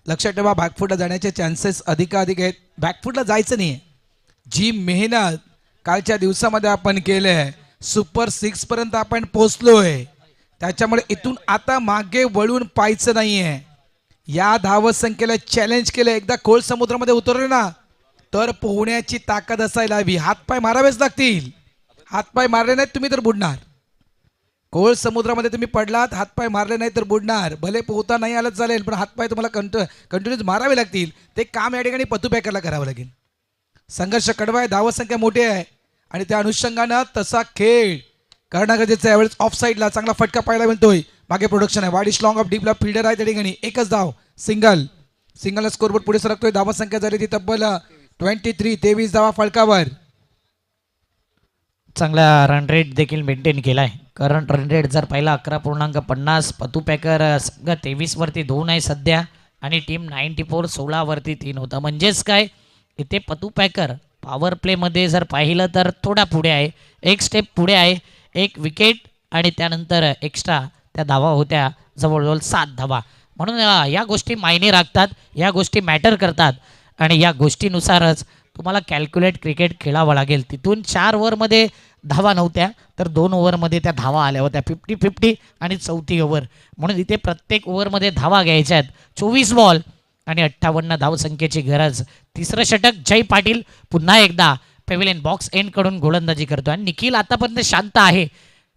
लक्षात ठेवा बॅकफुटला जाण्याचे चान्सेस अधिकाधिक आहेत. बॅकफुटला जायचं नाही आहे. जी मेहनत कालच्या दिवसामध्ये आपण केले आहे, सुपर 6 पर्यंत आपण पोचलोय, त्याच्यामुळे इथून आता मागे वळून पाहायचं नाही आहे. या धावसंख्येला चॅलेंज केलं. एकदा खोल समुद्रामध्ये उतरले ना तर पोहण्याची ताकद असायला हवी. हातपाय मारावेच लागतील. हातपाय मारले नाहीत तुम्ही तर बुडणार. खोल समुद्रामध्ये तुम्ही पडलात, हातपाय मारले नाही तर बुडणार. भले पोहता नाही आलं चालेल, पण हातपाय तुम्हाला कंटिन्यूस मारावे लागतील. ते काम या ठिकाणी पतू पॅकरला करावं लागेल. संघर्ष कडवा आहे, धावसंख्या मोठी आहे आणि त्या अनुषंगानं तसा खेळ करणं गरजेचं आहे. यावेळेस ऑफ साईडला चांगला फटका पाहायला मिळतोय. मागे प्रोडक्शन आहे. वाडी लॉंग ऑफ डीपला फिल्डर आहे त्या ठिकाणी. एकच धाव, सिंगलला स्कोरबोर्ड पुढे सरकतोय. धावसंख्या झाली ती तब्बल 23 धावा फळकावर. चांगला रन रेट देखील मेंटेन केलाय. करंट रन रेट जर पहिला 11.50. पतू पॅकर संघ 23 वरती 2 आहे सध्या आणि टीम 94 16 वरती 3 होता. म्हणजेच काय, इथे पतू पॅकर पॉवर प्लेमध्ये जर पाहिलं तर थोडा पुढे आहे. एक स्टेप पुढे आहे. 1 विकेट आणि त्यानंतर एक्स्ट्रा त्या धावा होत्या जवळजवळ 7 धावा. म्हणून या गोष्टी मायने राखतात, या गोष्टी मॅटर करतात आणि या गोष्टीनुसारच तुम्हाला कॅल्क्युलेट क्रिकेट खेळावं लागेल. तिथून 4 ओव्हरमध्ये धावा नव्हत्या, तर 2 ओव्हरमध्ये त्या धावा आल्या होत्या 50-50 आणि 4थी ओव्हर. म्हणून इथे प्रत्येक ओव्हरमध्ये धावा घ्यायच्या आहेत. 24 बॉल आणि 58 धावसंख्येची गरज. तिसरं षटक जय पाटील पुन्हा एकदा पेव्हिलियन बॉक्स एंडकडून गोलंदाजी करतो आणि निखिल आतापर्यंत शांत आहे.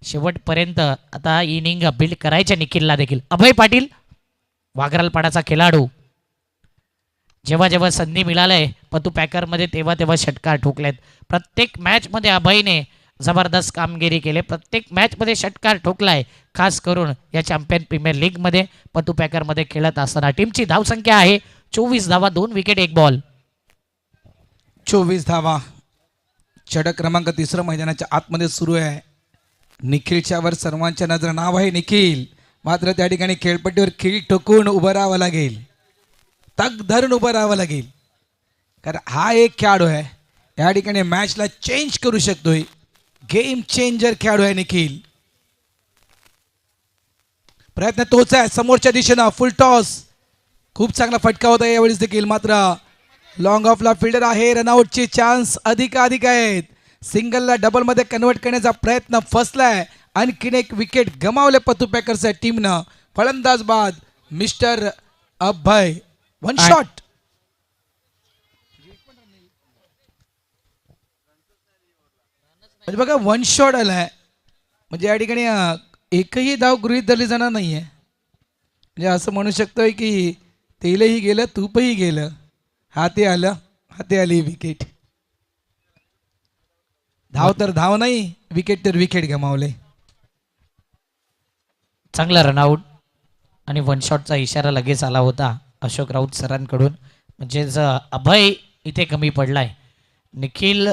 शेवटपर्यंत आता इनिंग बिल्ड करायच्या निखिलला देखील. अभय पाटील वाघरालपाडाचा खेळाडू, जेव्हा जेव्हा संधी मिळालंय पतू पॅकरमध्ये तेव्हा तेव्हा षटकार ठोकलेत. प्रत्येक मॅचमध्ये अभयने जबरदस्त कामगिरी केली. प्रत्येक मॅचमध्ये षटकार ठोकलाय. खास करून या चॅम्पियन प्रीमियर लीगमध्ये पतू पॅकरमध्ये खेळत असताना. टीमची धावसंख्या आहे 24 धावा, 2 विकेट, 1 बॉल. 24 धावा. षटक क्रमांक 3 मैदानाच्या आतमध्ये सुरू आहे. निखिलच्या वर सर्वांच्या नजर. नाव आहे निखिल, मात्र त्या ठिकाणी खेळपट्टीवर खिळ ठोकून उभं राहावं लागेल, तग धरून उभं राहावं लागेल. कारण हा एक खेळाडू आहे या ठिकाणी मॅचला चेंज करू शकतोय. गेम चेंजर खेळाडू आहे निखिल. प्रयत्न तोच आहे समोरच्या दिशेनं. फुल टॉस, खूप चांगला फटका होता यावेळेस देखील, मात्र लॉंग ऑफला फिल्डर आहे. रनआउटचे चान्स अधिक आहेत. सिंगलला डबलमध्ये कन्वर्ट करण्याचा प्रयत्न फसलाय. आणखीन एक विकेट गमावले पतू पॅकर्सच्या टीमनं. फलंदाज बाद मिस्टर अभय. 1 शॉट. म्हणजे बघा 1 शॉट आलाय, म्हणजे या ठिकाणी एकही धाव गृहीत धरली जाणार नाहीये. म्हणजे असं म्हणू शकतोय की तेलही गेलं तूपही गेलं, हाती आलं, हाती आली विकेट. धाव तर धाव नाही, विकेट तर विकेट गमावले. चांगला रनआउट आणि 1 शॉटचा इशारा लगेच आला होता अशोक राऊत सरांकडून. म्हणजेच अभय इथे कमी पडलाय. निखिल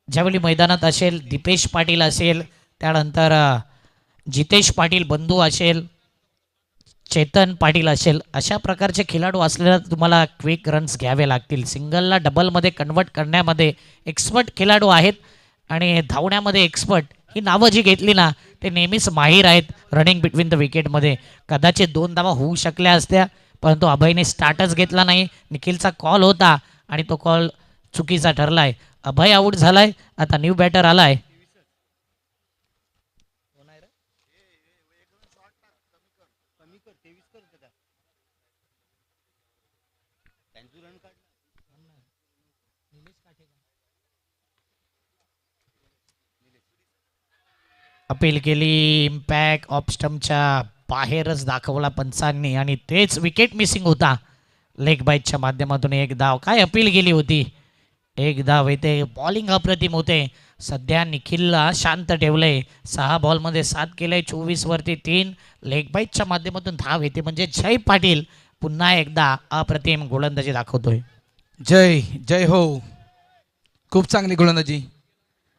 ज्यावेळी मैदानात असेल, दीपेश पाटील असेल, त्यानंतर जितेश पाटील बंधू असेल, चेतन पाटील असेल, अशा प्रकारचे खेळाडू असलेला तुम्हाला क्विक रन्स घ्यावे लागतील. सिंगलला डबलमध्ये कन्वर्ट करण्यामध्ये एक्सपर्ट खेळाडू आहेत आणि धावण्यामध्ये एक्सपर्ट. ही नावं जी घेतली ना ते नेहमीच माहीर आहेत रनिंग बिटवीन द विकेटमध्ये. कदाचित 2 धावा होऊ शकल्या असत्या, परंतु अभयने स्टार्टच घेतला नाही. निखिलचा कॉल होता आणि तो कॉल चुकीचा ठरलाय. अभय आऊट झालाय. आता न्यू बॅटर आलाय. अपील केली. इम्पॅक्ट ऑफ स्टंपच्या बाहेरच दाखवला पंचांनी आणि तेच विकेट मिसिंग होता. लेग बाईटच्या माध्यमातून 1 धाव. काय अपील केली होती, 1 धाव येते. बॉलिंग अप्रतिम होते. सध्या निखिलला शांत ठेवलंय. 6 बॉलमध्ये 7 केलंय, 24 वरती 3. लेग बाईटच्या माध्यमातून धाव येते. म्हणजे जय पाटील पुन्हा एकदा अप्रतिम गोलंदाजी दाखवतोय. जय जय हो, खूप चांगली गोलंदाजी.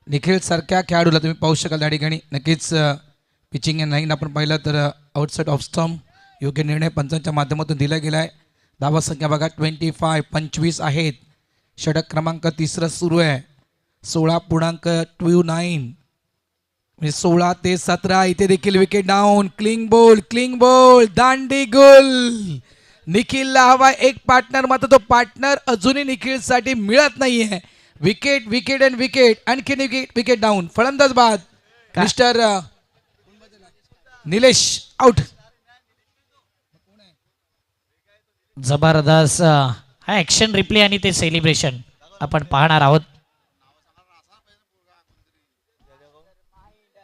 निखिल सारख्या खेळाडूला तुम्ही पाहू शकाल त्या ठिकाणी. नक्कीच पिचिंग लाईन आपण पाहिलं तर आउटसाईड ऑफ स्टंप योग्य निर्णय पंचांच्या माध्यमातून दिला गेला आहे. धावा संख्या बघा 25 आहेत. षटक क्रमांक 3 सुरू आहे. 16.29 म्हणजे 16 ते 17. इथे देखील विकेट डाऊन. क्लिंग बॉल, दांडी गोल. निखिलला हवा एक पार्टनर, मात्र तो पार्टनर अजूनही निखिलसाठी मिळत नाहीये. Wicket and wicket. आणखीन विकेट डाऊन. फलंदाज बाद मिस्टर निलेश आउट. जबरदस्त हा ॲक्शन रिप्ले आणि ते सेलिब्रेशन आपण पाहणार आहोत.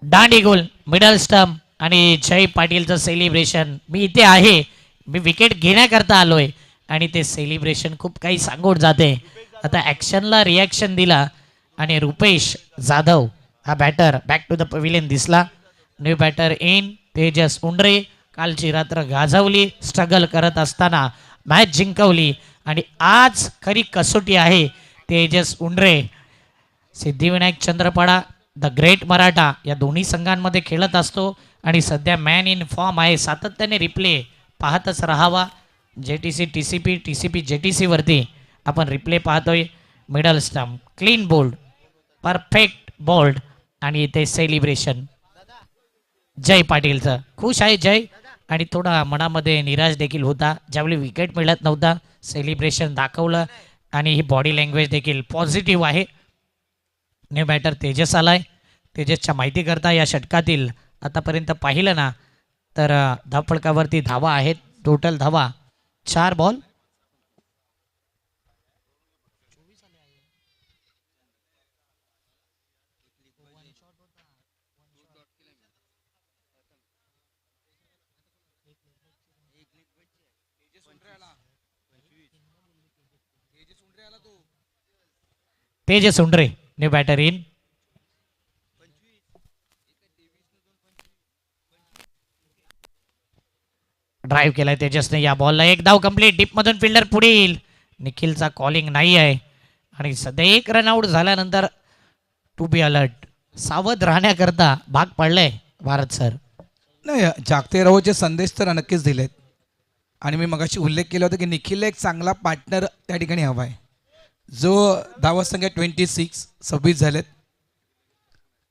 दांडी गोल, मिडल स्टंप आणि जय पाटीलचं सेलिब्रेशन. मी इथे आहे, मी विकेट घेण्याकरता आलोय आणि ते सेलिब्रेशन खूप काही सांगून जाते. आता ॲक्शनला रिॲक्शन दिला आणि रुपेश जाधव हा batter back to the pavilion दिसला. New batter in. Tejas Undre कालची रात्र गाजवली, स्ट्रगल करत असताना मॅच जिंकवली आणि आज खरी कसोटी आहे. तेजस उंडरे, सिद्धिविनायक चंद्रपाडा, द ग्रेट मराठा या दोन्ही संघांमध्ये खेळत असतो आणि सध्या मॅन इन फॉर्म आहे. सातत्याने रिप्ले पाहतच राहावा. JTC TCP JTC वरती आपण रिप्ले पाहतोय. Middle stump, clean bowled, perfect bowled आणि इथे सेलिब्रेशन जय पाटीलचं. खुश आहे जय आणि थोडा मनामध्ये निराश देखील होता ज्यावेळी विकेट मिळत नव्हता. सेलिब्रेशन दाखवलं आणि ही बॉडी लँग्वेज देखील पॉझिटिव्ह आहे. न्यू बॅटर तेजस आलाय. तेजसच्या माहितीकरता या षटकातील आतापर्यंत पाहिलं ना तर धावफलकावरती धावा आहेत. टोटल धावा 4 ball. Tejas Undre new batter in. Drive केलाय तेजसने या बॉलला. एक धाव कंप्लीट. डीप मधून फिल्डर पुढील. निखिलचा कॉलिंग नाही आहे आणि सध्या 1 रन आउट झाल्यानंतर टू बी अलर्ट सावध राहण्याकरता भाग पडलाय भारत सर. नाही, जागते रहोचे संदेश तर नक्कीच दिलेत आणि मी मगाशी उल्लेख केला होता की निखिलला एक चांगला पार्टनर त्या ठिकाणी हवा आहे. जो धावसंख्या 26 झालेत.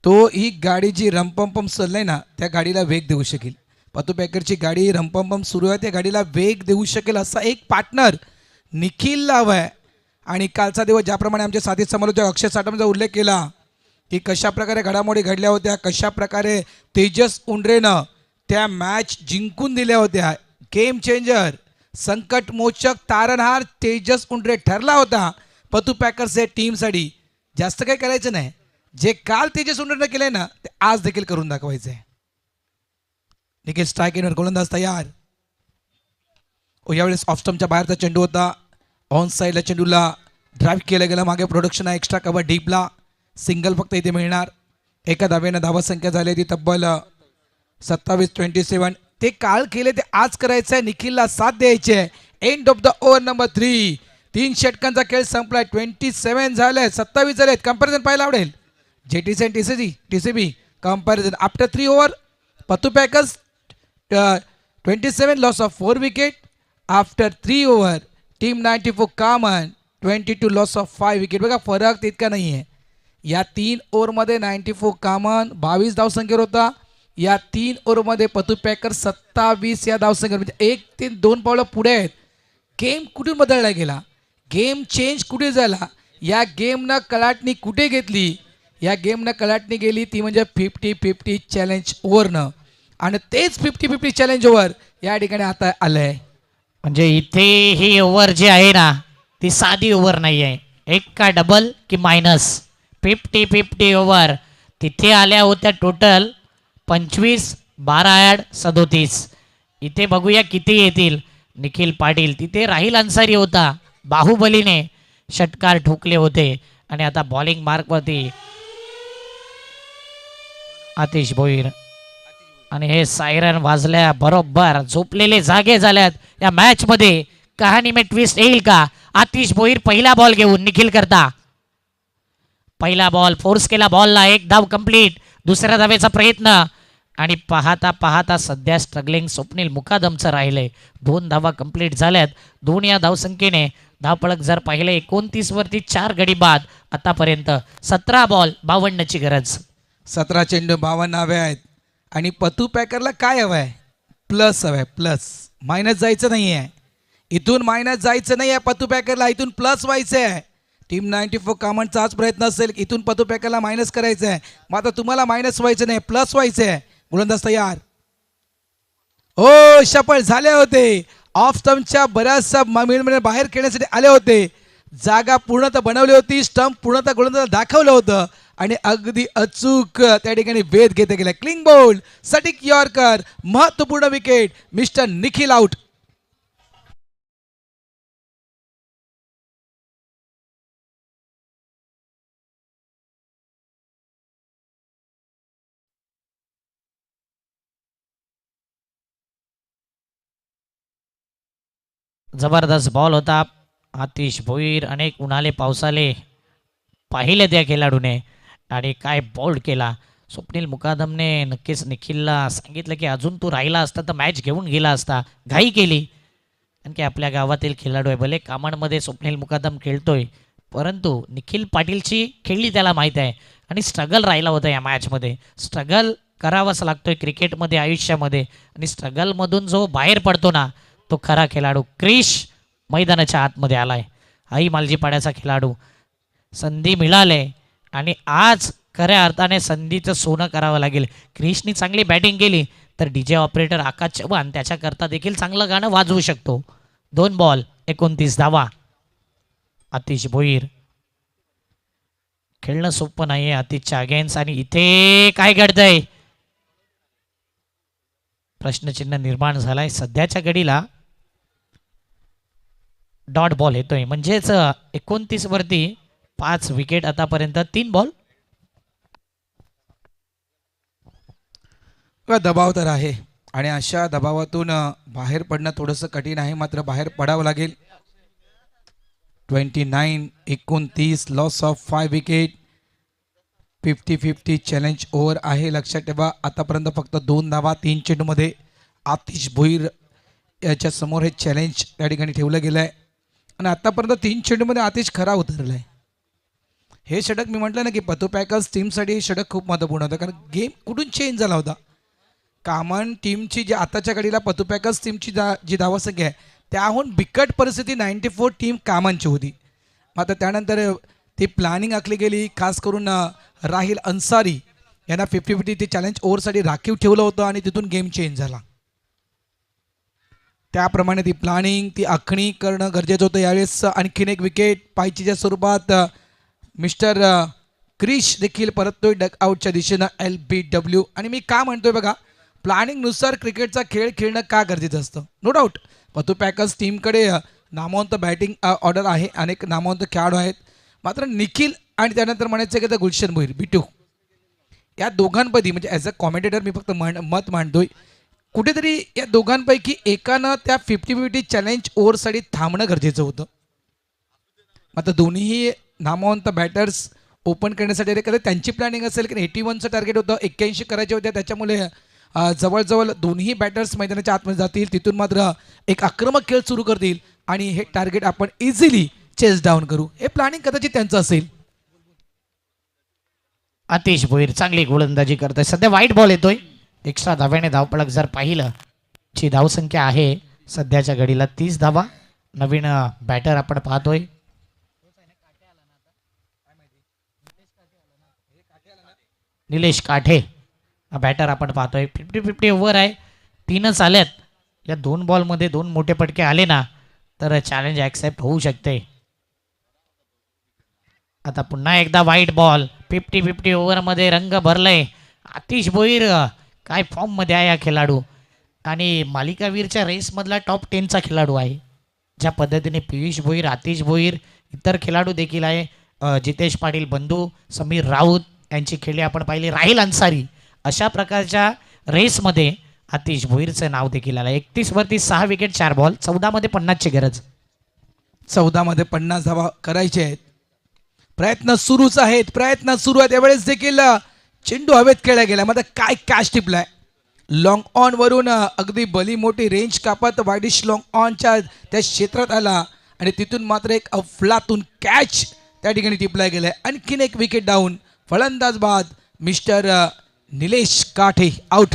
तो ही गाडी जी रमपंपम चालली आहे ना त्या गाडीला वेग देऊ शकेल. पतू पॅकरची गाडी रमपंपम सुरू आहे त्या गाडीला वेग देऊ शकेल असा एक पार्टनर निखिलला हवा आहे. आणि कालचा दिवस ज्याप्रमाणे आमच्या साथी समालोचक अक्षय साठमचा उल्लेख केला की कशा प्रकारे घडामोडी घडल्या होत्या, कशा प्रकारे तेजस उंडरेनं त्या मॅच जिंकून दिल्या होत्या. गेम चेंजर, संकटमोचक तारणहार तेजस उंडरे ठरला होता पतू पॅकर्स या टीमसाठी. जास्त काही करायचं नाही. जे काल तेजस उंडरेनं केलंय ना ते आज देखील करून दाखवायचं आहे. निखिल स्ट्राईक इनवर गोलंदाज तयार. यावेळेस ऑफ स्टंपच्या बाहेरचा चेंडू होता. ऑन साईडला चेंडूला ड्राईव्ह केलं गेलं. मागे प्रोडक्शन आहे एक्स्ट्रा कव्हर डीपला. सिंगल फक्त इथे मिळणार. एका धावेनं धावा संख्या झाली ती तब्बल 27-27. ते काल केले ते आज करायचं आहे. निखिलला साथ द्यायची आहे. End of the over number 3. 3 षटकांचा खेळ संपलाय. 27 झाले, 27 झालेत. कंपॅरिझन पाहायला आवडेल. JTC आणि TCB कंपॅरिझन आफ्टर 3 ओव्हर. पतू packers 27 loss of 4 wicket. After 3 over team 94 common 22 loss of 5 wicket. बघा फरक तितका नाही आहे. या 3 ओव्हरमध्ये 94 कॉमन 22 धावसंख्येवर होता. या 3 ओव्हरमध्ये पतू पॅकर 27 या धावसंख्येवर, म्हणजे 1 ते 2 पावलं पुढे आहेत. गेम कुठून बदलला गेला, गेम चेंज कुठे झाला, या गेमनं कलाटणी कुठे घेतली, या गेमनं कलाटणी गेली ती म्हणजे 50-50 चॅलेंज ओव्हरनं. आणि तेच 50-50 चॅलेंज ओव्हर या ठिकाणी आता आलं आहे. म्हणजे इथे ही ओव्हर जी आहे ना ती साधी ओव्हर नाही आहे. एक का डबल की मायनस 50-50 ओव्हर तिथे आल्या होत्या. Total 25, 12 add 37. इथे बघूया किती येतील. निखिल पाटील तिथे राहिल अन्सारी होता. बाहुबलीने षटकार ठोकले होते आणि आता बॉलिंग मार्कवरती आतिश भोईर. आणि हे सायरन वाजल्या बरोबर झोपलेले जागे झाल्यात. या मॅच मध्ये कहाणी में ट्विस्ट येईल का. आतिश भोईर पहिला बॉल घेऊन निखिल करता. पहिला बॉल फोर्स केला बॉलला. 1 धाव कंप्लीट. दुसऱ्या धावेचा प्रयत्न आणि पाहता पाहता सध्या स्ट्रगलिंग स्वप्नील मुकादमचं राहिले. 2 धावा कंप्लीट झाल्यात. 2 या धावसंख्येने धावपळक जर पाहिले 29 वरती 4 गडी बाद. आतापर्यंत 17 बॉल 52ची गरज. 17 चेंडू 52 हवे आहेत. आणि पतू पॅकरला काय हवं आहे, प्लस हवं आहे. प्लस, मायनस जायचं नाही आहे. इथून मायनस जायचं नाही आहे पतू पॅकरला, इथून प्लस व्हायचं आहे. टीम 94 कॉमनचा हाच प्रयत्न असेल इथून पतू पॅकरला मायनस करायचं आहे. मग आता तुम्हाला मायनस व्हायचं नाही, प्लस व्हायचं आहे. गोलंदाज तयार. ओ सफल झाले होते. ऑफ स्टंपच्या बऱ्याचशा मिडमध्ये बाहेर खेळण्यासाठी आले होते. जागा पूर्णतः बनवली होती. स्टंप पूर्णतः गोलंदाज दाखवलं होतं आणि अगदी अचूक त्या ठिकाणी वेध घेता गेला. क्लीन बोल्ड, सटीक यॉर्कर, महत्वपूर्ण विकेट. Mister Nikhil out. जबरदस्त बॉल होता. आतिश भोईर अनेक उन्हाळे पावसाले पाहिले त्या खेळाडूने आणि काय बॉल्ड केला. स्वप्नील मुकादमने नक्कीच निखिलला सांगितलं की अजून तू राहिला असता तर मॅच घेऊन गेला असता. घाई केली. कारण की आपल्या गावातील खेळाडू आहे. भले कामांमध्ये स्वप्नील मुकादम खेळतोय परंतु निखिल पाटीलची खेळली त्याला माहीत आहे आणि स्ट्रगल राहिला होता या मॅचमध्ये. स्ट्रगल करावाच लागतोय क्रिकेटमध्ये, आयुष्यामध्ये. आणि स्ट्रगलमधून जो बाहेर पडतो ना तो खरा खेळाडू. क्रिश मैदानाच्या आतमध्ये आलाय. आई मालजीपाड्याचा खेळाडू. संधी मिळाले आणि आज खऱ्या अर्थाने संधीचं सोनं करावं लागेल. क्रिशनी चांगली बॅटिंग केली तर डीजे ऑपरेटर आकाश चव्हाण त्याच्याकरता देखील चांगलं गाणं वाजवू शकतो. 2 बॉल 29 धावा. आतिश भोईर खेळणं सोपं नाहीये आतिशच्या अगेन्स्ट आणि इथे काय घडतंय प्रश्नचिन्ह निर्माण झालाय. सध्याच्या घडीला डॉट बॉल येतोय म्हणजेच 29 वरती 5 विकेट आतापर्यंत 3 बॉल. दबाव तर आहे आणि अशा दबावातून बाहेर पडणं थोडंसं कठीण आहे, मात्र बाहेर पडावं लागेल. 29 loss of 5 wicket. 50-50 challenge over आहे. लक्षात ठेवा आतापर्यंत फक्त 2 धावा 3 चेंडूमध्ये. आतिश भोईर याच्या समोर हे चॅलेंज त्या ठिकाणी ठेवलं गेलं आहे आणि आतापर्यंत 3 चेंडूमध्ये आतिश खरा उतरला आहे. हे षटक मी म्हटलं ना की पतू पॅकर्स टीमसाठी हे षटक खूप महत्त्वपूर्ण होतं, कारण गेम कुठून चेंज झाला होता. कामन टीमची जी आताच्या घडीला पतू पॅकर्स टीमची जी धावसंख्या आहे त्याहून बिकट परिस्थिती 94 टीम कामांची होती. मात्र त्यानंतर ती प्लॅनिंग आखली गेली. खास करून राहिल अन्सारी यांना 50-50 ते चॅलेंज ओव्हरसाठी राखीव ठेवलं होतं आणि तिथून गेम चेंज झाला. त्याप्रमाणे ती प्लॅनिंग ती आखणी करणं गरजेचं होतं. यावेळेस आणखीन एक विकेट पायचीच्या स्वरूपात मिस्टर क्रिश देखील परततोय डगआउटच्या दिशेनं LBW. आणि मी का म्हणतोय बघा, प्लॅनिंगनुसार क्रिकेटचा खेळ खेळणं का गरजेचं असतं. नो डाऊट पतू पॅकर्स टीमकडे नामवंत बॅटिंग ऑर्डर आहे, अनेक नामवंत खेळाडू आहेत. मात्र निखिल आणि त्यानंतर म्हणायचं की गुलशन भोईर बिटू या दोघांपैकी म्हणजे ॲज अ कॉमेंटेटर मी फक्त मत मांडतोय, कुठेतरी या दोघांपैकी एकानं त्या 50-50 चॅलेंज ओव्हरसाठी थांबणं गरजेचं होतं. मात्र दोन्हीही नामवंत बॅटर्स ओपन करण्यासाठी एखादं त्यांची प्लॅनिंग असेल की 81चं टार्गेट होतं, 81 करायचे होते, त्याच्यामुळे जवळजवळ दोन्ही बॅटर्स मैदानाच्या आतमध्ये जातील, तिथून मात्र एक आक्रमक खेळ सुरू करतील आणि हे टार्गेट आपण इझिली चेस डाऊन करू. हे प्लॅनिंग कदाचित त्यांचं असेल. आतिश भोईर चांगली गोलंदाजी करतोय. सध्या वाईट बॉल येतोय. एक्स्ट्रा धाव्याने धावपळक जर पाहिलं ची धावसंख्या आहे सध्याच्या घडीला 30 धावा. नवीन बॅटर आपण पाहतोय निलेश काठे हा बॅटर आपण पाहतोय. 50-50 ओव्हर आहे. 3च आल्यात. या 2 बॉलमध्ये 2 मोठे पटके आले ना तर चॅलेंज ॲक्सेप्ट होऊ शकते. आता पुन्हा एकदा वाईट बॉल. 50-50 ओव्हरमध्ये रंग भरलंय. आतिश भोईर काय फॉर्ममध्ये आहे हा खेळाडू आणि मालिकावीरच्या रेसमधला टॉप 10चा खेळाडू आहे. ज्या पद्धतीने पियुष भोईर, आतिश भोईर, इतर खेळाडू देखील आहे, जितेश पाटील बंधू, समीर राऊत यांची खेळी आपण पाहिली, राहिल अन्सारी, अशा प्रकारच्या रेसमध्ये आतिश भोईरचं नाव देखील आलं. 31 वरती 6 विकेट 4 बॉल. 14 मध्ये 50ची गरज. 14 मध्ये 50 धावा करायचे आहेत. प्रयत्न सुरूच आहेत. प्रयत्न सुरू आहेत. यावेळेस देखील चेंडू हवेत खेळला गेला. मात्र काय कॅच टिपलाय. लॉंग ऑन वरून अगदी भली मोठी रेंज कापत वायडिश लॉंग ऑनच्या त्या क्षेत्रात आला आणि तिथून मात्र एक अफलातून कॅच त्या ठिकाणी टिपला गेलाय. आणखीन एक विकेट डाऊन. फलंदाज बाद मिस्टर निलेश काठे आउट.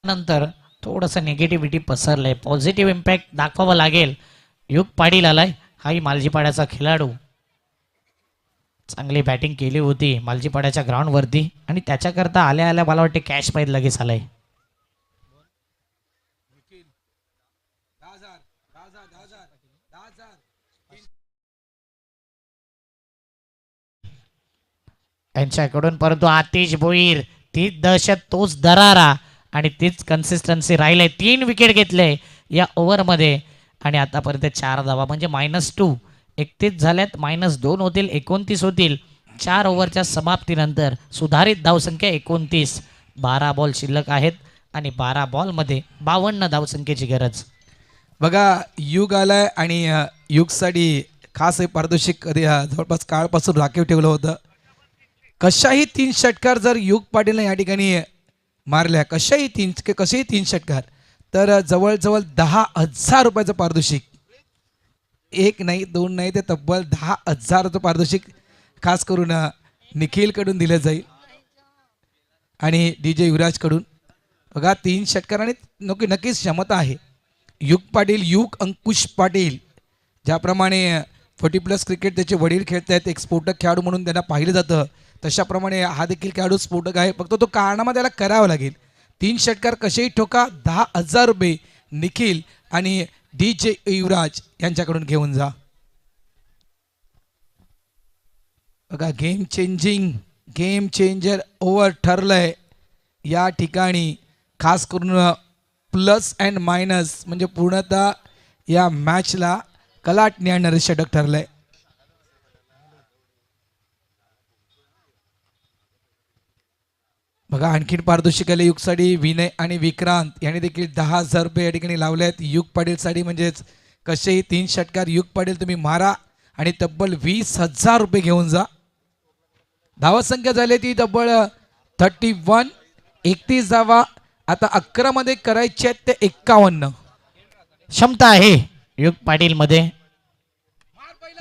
नंतर थोडंसं निगेटिव्हिटी पसरलंय. पॉझिटिव्ह इम्पॅक्ट दाखवावं लागेल. युग पाटील आलाय. हाही मालजीपाड्याचा खेळाडू. चांगली बॅटिंग केली होती मालजीपाड्याच्या ग्राउंडवरती आणि त्याच्याकरता आल्या आल्या मला वाटते कॅश पाहिजे लगेच आलाय. त्यांच्याकडून परंतु आतिश भोईर, तीच दहशत, तोच दरारा आणि तीच कन्सिस्टन्सी राहिलंय. 3 विकेट घेतले या ओव्हरमध्ये आणि आतापर्यंत 4 धावा म्हणजे -2. 31 झाल्यात, -2 होतील, 29 होतील. 4 ओव्हरच्या समाप्तीनंतर सुधारित धावसंख्या 29. 12 बॉल शिल्लक आहेत आणि 12 बॉलमध्ये 52 धावसंख्येची गरज. बघा युग आलाय आणि युगसाठी खास हे पारितोषिक जवळपास काळपासून राखीव ठेवलं होतं. कशाही 3 षटकार जर युग पाटीलने या ठिकाणी मारल्या, कसेही तीन षटकार, तर जवळजवळ 10,000 रुपयाचं पारितोषिक, एक नाही दोन नाही ते तब्बल 10,000चं पारितोषिक खास करून निखिलकडून दिलं जाईल आणि DJ युवराजकडून. बघा 3 षटकार आणि नक्कीच क्षमता आहे. युग अंकुश पाटील ज्याप्रमाणे 40+ क्रिकेट त्याचे वडील खेळत आहेत, एक स्फोटक खेळाडू म्हणून त्यांना पाहिलं जातं, तशाप्रमाणे हा देखील खेळाडू स्फोटक आहे. फक्त तो कारनामा त्याला करावा लागेल. 3 षटकार कसेही ठोका, 10,000 रुपये निखिल आणि DJ युवराज यांच्याकडून घेऊन जा. बघा गेम चेंजर ओव्हर ठरलंय या ठिकाणी. खास करून प्लस अँड मायनस म्हणजे पूर्णतः या मॅचला कलाटणी आणणारे षटक ठरलंय. बघा आणखीन पारितोषिक आले युगसाठी. विनय आणि विक्रांत यांनी देखील 10,000 रुपये या ठिकाणी लावले आहेत युग पाटीलसाठी. म्हणजेच कसेही 3 षटकार युग पाटील तुम्ही मारा आणि तब्बल 20,000 रुपये घेऊन जा. धावसंख्या झाली ती तब्बल 31. 31 धावा आता 11 मध्ये करायचे आहेत ते 51. क्षमता आहे युग पाटील मध्ये.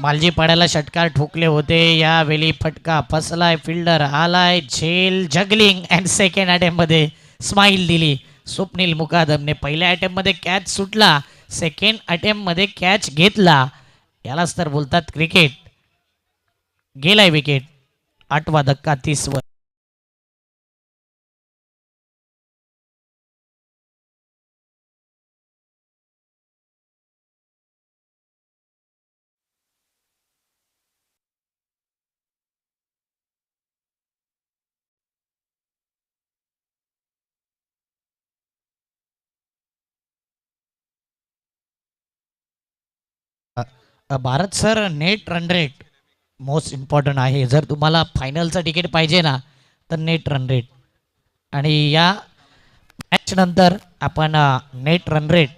मालजी पाड्याला षटकार ठोकले होते, यावेळी फटका फसलाय, फिल्डर आलाय, झेल जगलिंग अँड सेकंड अटेम्प्ट मध्ये स्माइल दिली स्वप्नील मुकादमने. पहिल्या अटेम्प्ट मध्ये कॅच सुटला, सेकंड अटेम्प्ट मध्ये कॅच घेतला. यालाच तर बोलतात क्रिकेट. गेलाय विकेट. 8वा धक्का 30 वर. Bharat sir, net run rate most important आहे. जर तुम्हाला फायनलचं तिकीट पाहिजे ना तर नेट रन रेट. आणि या मॅच नंतर आपण नेट रन रेट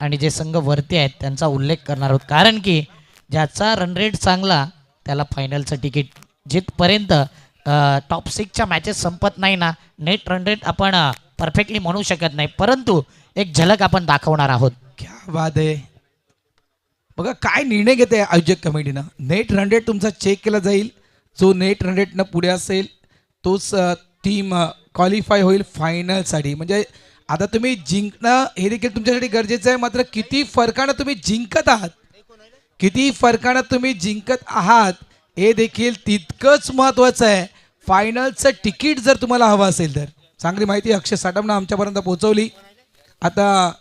आणि जे संघ वरती आहेत त्यांचा उल्लेख करणार आहोत. कारण की ज्याचा रन रेट चांगला त्याला फायनलचं तिकीट. जिथपर्यंत टॉप 6च्या मॅचेस संपत नाही ना, नेट रन रेट आपण परफेक्टली म्हणू शकत नाही, परंतु एक झलक आपण दाखवणार आहोत. क्या बात आहे. बघा काय निर्णय घेते आयोजक कमिटीनं. नेट रन रेट तुमचा चेक केला जाईल. जो नेट रन रेटनं पुढे असेल तोच टीम क्वालिफाय होईल फायनलसाठी. म्हणजे आता तुम्ही जिंकणं हे देखील तुमच्यासाठी गरजेचं आहे, मात्र किती फरकानं तुम्ही जिंकत आहात हे देखील तितकंच महत्त्वाचं आहे. फायनलचं तिकीट जर तुम्हाला हवं असेल तर. चांगली माहिती अक्षय साटमनं आमच्यापर्यंत पोहोचवली. आता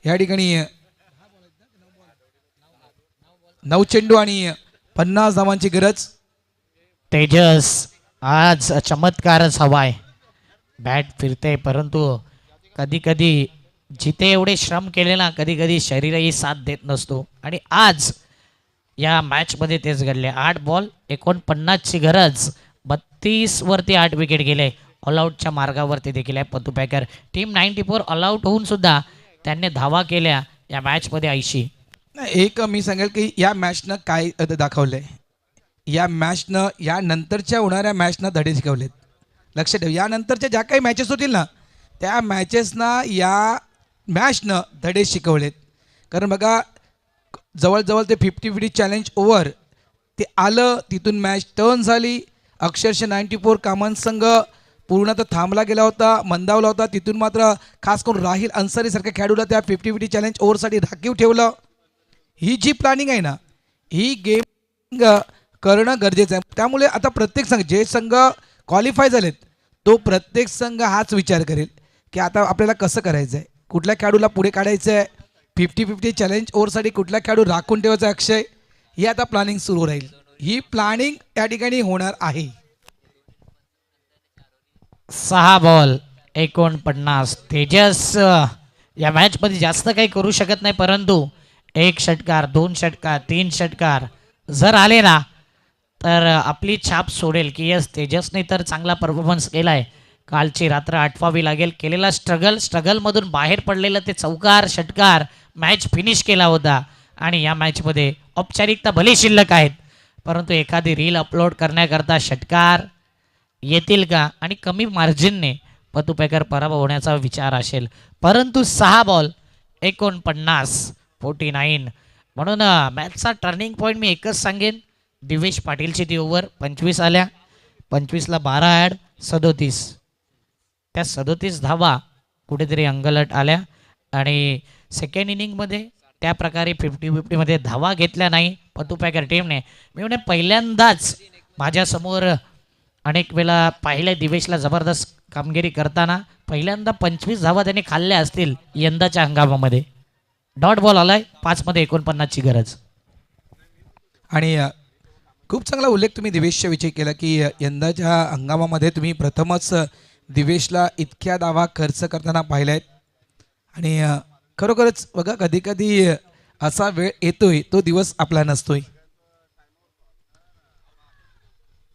या ठिकाणी 9 चेंडू आणि 50 धावांची गरज. तेजस आज चमत्कारच हवाय. बॅट फिरते, परंतु कधी कधी जिथे एवढे श्रम केले ना, कधी कधी शरीरही साथ देत नसतो. आणि आज या मॅचमध्ये तेच घडले. 8 बॉल 49ची गरज. 32 वरती 8 विकेट गेले. ऑलआउटच्या मार्गावरती देखील आहे पतू पॅकर. टीम 94 ऑलआउट होऊन सुद्धा त्यांनी धावा केल्या या मॅचमध्ये 80. एक मी सांगेल की या मॅचनं काय दाखवलंय, या मॅचनं या नंतरच्या होणाऱ्या मॅचनं धडे शिकवलेत. लक्ष ठेव, यानंतरच्या ज्या काही मॅचेस होतील ना त्या मॅचेसना या मॅचनं धडे शिकवलेत. कारण बघा जवळजवळ ते 50-50 चॅलेंज ओव्हर ते आलं, तिथून मॅच टर्न झाली. अक्षरशः 94 कामन संघ पूर्णतः थांबला गेला होता, मंदावला होता. तिथून मात्र खास करून राहिल अन्सारीसारख्या खेळाडूला त्या 50-50 चॅलेंज ओव्हरसाठी राखीव ठेवलं. ही जी प्लॅनिंग आहे ना, ही गेम करणं गरजेचं आहे. त्यामुळे आता प्रत्येक संघ, जे संघ क्वालिफाय झालेत तो प्रत्येक संघ हाच विचार करेल की आता आपल्याला कसं करायचं आहे, कुठल्या खेळाडूला पुढे काढायचं आहे, 50-50 चॅलेंज ओव्हरसाठी कुठला खेळाडू राखून ठेवायचा अक्षय, ही आता प्लॅनिंग सुरू राहील. ही प्लॅनिंग या ठिकाणी होणार आहे. 6 बॉल 49. तेजस या मॅचमध्ये जास्त काही करू शकत नाही, परंतु 1 षटकार 2 षटकार 3 षटकार जर आले ना तर आपली छाप सोडेल की यस तेजसने तर चांगला परफॉर्मन्स केला आहे. कालची रात्र आठवावी लागेल. केलेला स्ट्रगलमधून बाहेर पडलेलं ते चौकार षटकार मॅच फिनिश केला होता. आणि या मॅचमध्ये औपचारिकता भले शिल्लक आहेत, परंतु एखादी रील अपलोड करण्याकरता षटकार येतील का आणि कमी मार्जिनने पतुपेकर पराभव होण्याचा विचार असेल. परंतु 6 बॉल 49 म्हणून मॅचचा टर्निंग पॉईंट मी एकच सांगेन, दिवेश पाटीलची ती ओव्हर 25 आल्या, 25ला 12 ॲड 37, त्या 37 धावा कुठेतरी अंगलट आल्या आणि सेकंड इनिंगमध्ये त्या प्रकारे 50-50मध्ये धावा घेतल्या नाही पतुपेकर टीमने. मी म्हणे पहिल्यांदाच माझ्यासमोर अनेक वेळा पाहिल्या दिवेशला जबरदस्त कामगिरी करताना, पहिल्यांदा 25 धावा त्यांनी खाल्ल्या असतील यंदाच्या हंगामामध्ये. डॉट बॉल आलाय 5 मध्ये 49ची गरज. आणि खूप चांगला उल्लेख तुम्ही दिवेशच्या विषयी केला की यंदाच्या हंगामामध्ये तुम्ही प्रथमच दिवेशला इतक्या धावा खर्च करताना पाहिल्यात. आणि खरोखरच बघा, कधी कधी असा वेळ येतोय, तो दिवस आपला नसतोय.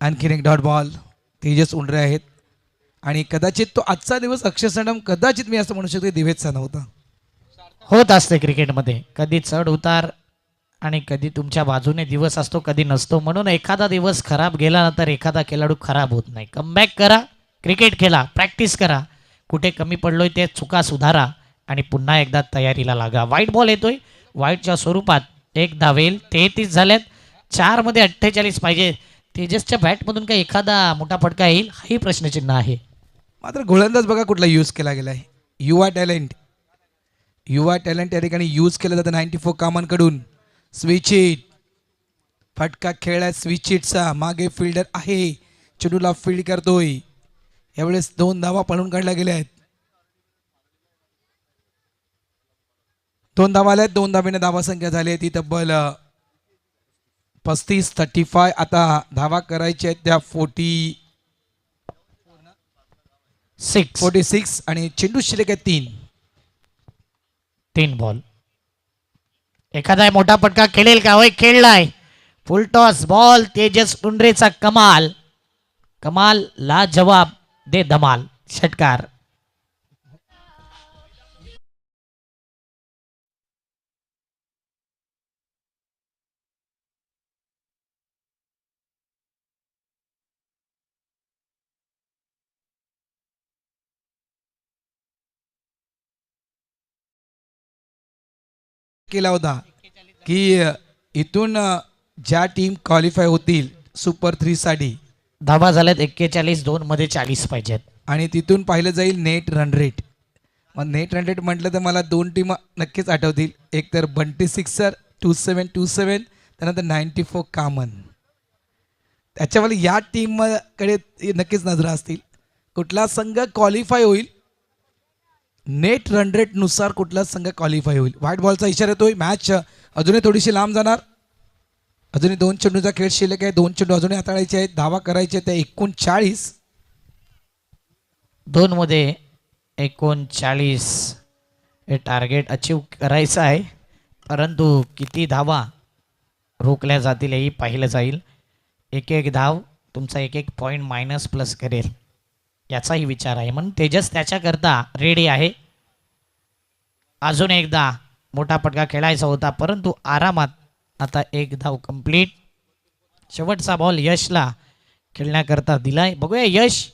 आणखीन एक डॉट बॉल तेजस उंडरे आहेत आणि कदाचित तो आजचा दिवस अक्षरशः कदाचित मी असं म्हणू शकतो दिवेशचा नव्हता. होत असते क्रिकेटमध्ये, कधी चढ उतार आणि कधी तुमच्या बाजूने दिवस असतो, कधी नसतो. म्हणून एखादा दिवस खराब गेला तर एखादा खेळाडू खराब होत नाही. कमबॅक करा, क्रिकेट खेळा, प्रॅक्टिस करा, कुठे कमी पडलोय ते चुका सुधारा आणि पुन्हा एकदा तयारीला लागा. वाईट बॉल येतोय, वाईटच्या स्वरूपात एक धावेल 33 झाल्यात, 4 मध्ये 48 पाहिजे. तेजसच्या बॅटमधून काही एखादा मोठा फटका येईल हाही प्रश्नचिन्ह आहे. मात्र गोलंदाज बघा कुठला यूज केला गेलाय. युवा टॅलेंट या ठिकाणी यूज केलं जातं 94 कामांकडून. स्विच हिट, फटका खेळला स्विच हिटचा, मागे फिल्डर आहे, चेंडूला फील्ड करतोय. यावेळेस 2 धावा पळून काढल्या गेल्या आहेत. 2 धावा आल्यात, 2 धावेने धावा संख्या झाली आहे ती तब्बल 35-35. आता धावा करायच्या आहेत त्या 46 आणि चेंडू शिल्लक आहे 3 बॉल. एखादा मोठा फटका खेळेल का? होय, खेळलाय. फुल टॉस बॉल, तेजस उंडरेचा कमाल, ला जवाब दे धमाल, षटकार. केला होता की इथून ज्या टीम क्वालिफाय होतील सुपर 3 साठी, धावा झाल्यात 41, 2 मध्ये 40 पाहिजेत आणि तिथून पाहिलं जाईल नेट रन रेट. मग नेट रन रेट म्हटलं तर मला 2 टीम नक्कीच आठवतील. एक तर बंटी सिक्सर 2727, त्यानंतर 94 कामन. त्याच्यावर या टीमकडे नक्कीच नजरा असतील. कुठला संघ क्वालिफाय होईल, नेट रन रेट नुसार कुठला संघ क्वालिफाय होईल. व्हाईट बॉलचा इशारा येतोय. मॅच अजूनही थोडीशी लांब जाणार. अजूनही 2 चेंडूचा खेळ शिल्लक आहे. 2 चेंडू अजूनही हाताळायचे आहेत. धावा करायचे त्या 39. 2 मध्ये 39 हे टार्गेट अचीव करायचं आहे, परंतु किती धावा रोखल्या जातील हेही पाहिलं जाईल. एक धाव तुमचा एक पॉईंट मायनस प्लस करेल याचाही विचार आहे. म्हणून तेजस त्याच्याकरता रेडी आहे. अजून एकदा मोठा फटका खेळायचा होता, परंतु आरामात आता 1 धाव कंप्लीट. शेवटचा बॉल यशला खेळण्याकरता दिलाय. बघूया यश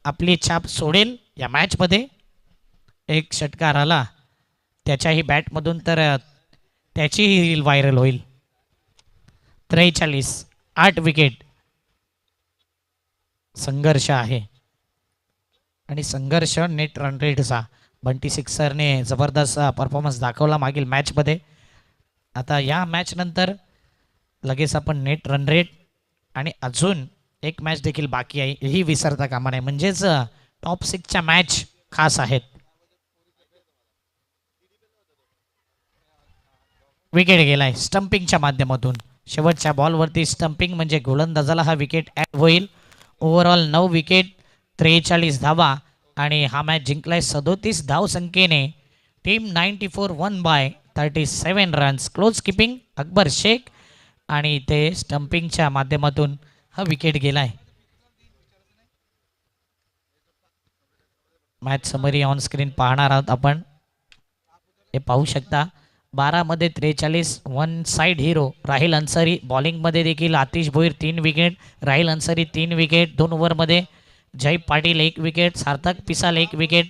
आपली छाप सोडेल या मॅचमध्ये. एक षटकार आला त्याच्याही बॅटमधून तर त्याचीही रील व्हायरल होईल. 43, 8 विकेट. संघर्ष आहे आणि संघर्ष नेट रन रेटचा. बंटी सिक्सरने जबरदस्त परफॉर्मन्स दाखवला मागील मॅचमध्ये. आता या मॅच नंतर लगेच आपण नेट रन रेट आणि अजून एक मॅच देखील बाकी आहे ही विसरता कामा नये. म्हणजेच टॉप 6च्या मॅच खास आहेत. विकेट गेलाय स्टंपिंगच्या माध्यमातून. शेवटच्या बॉलवरती स्टंपिंग म्हणजे गोलंदाजाला हा विकेट ॲड होईल. ओव्हरऑल 9 विकेट, 43 धावा आणि हा मॅच जिंकलाय 37 धावसंख्येने. Team 94 one by 37 runs. Close keeping Akbar Shaikh आणि ते स्टंपिंगच्या माध्यमातून हा विकेट गेलाय. मॅच समरी ऑन स्क्रीन पाहणार आहोत आपण. हे पाहू शकता 12 मध्ये 43. वन साइड हिरो राहिल अन्सारी. बॉलिंगमध्ये देखील आतिश भोईर 3 विकेट, राहिल अन्सारी 3 विकेट. 2 ओव्हरमध्ये जय पाटील 1 विकेट, सार्थक पिसाल 1 विकेट,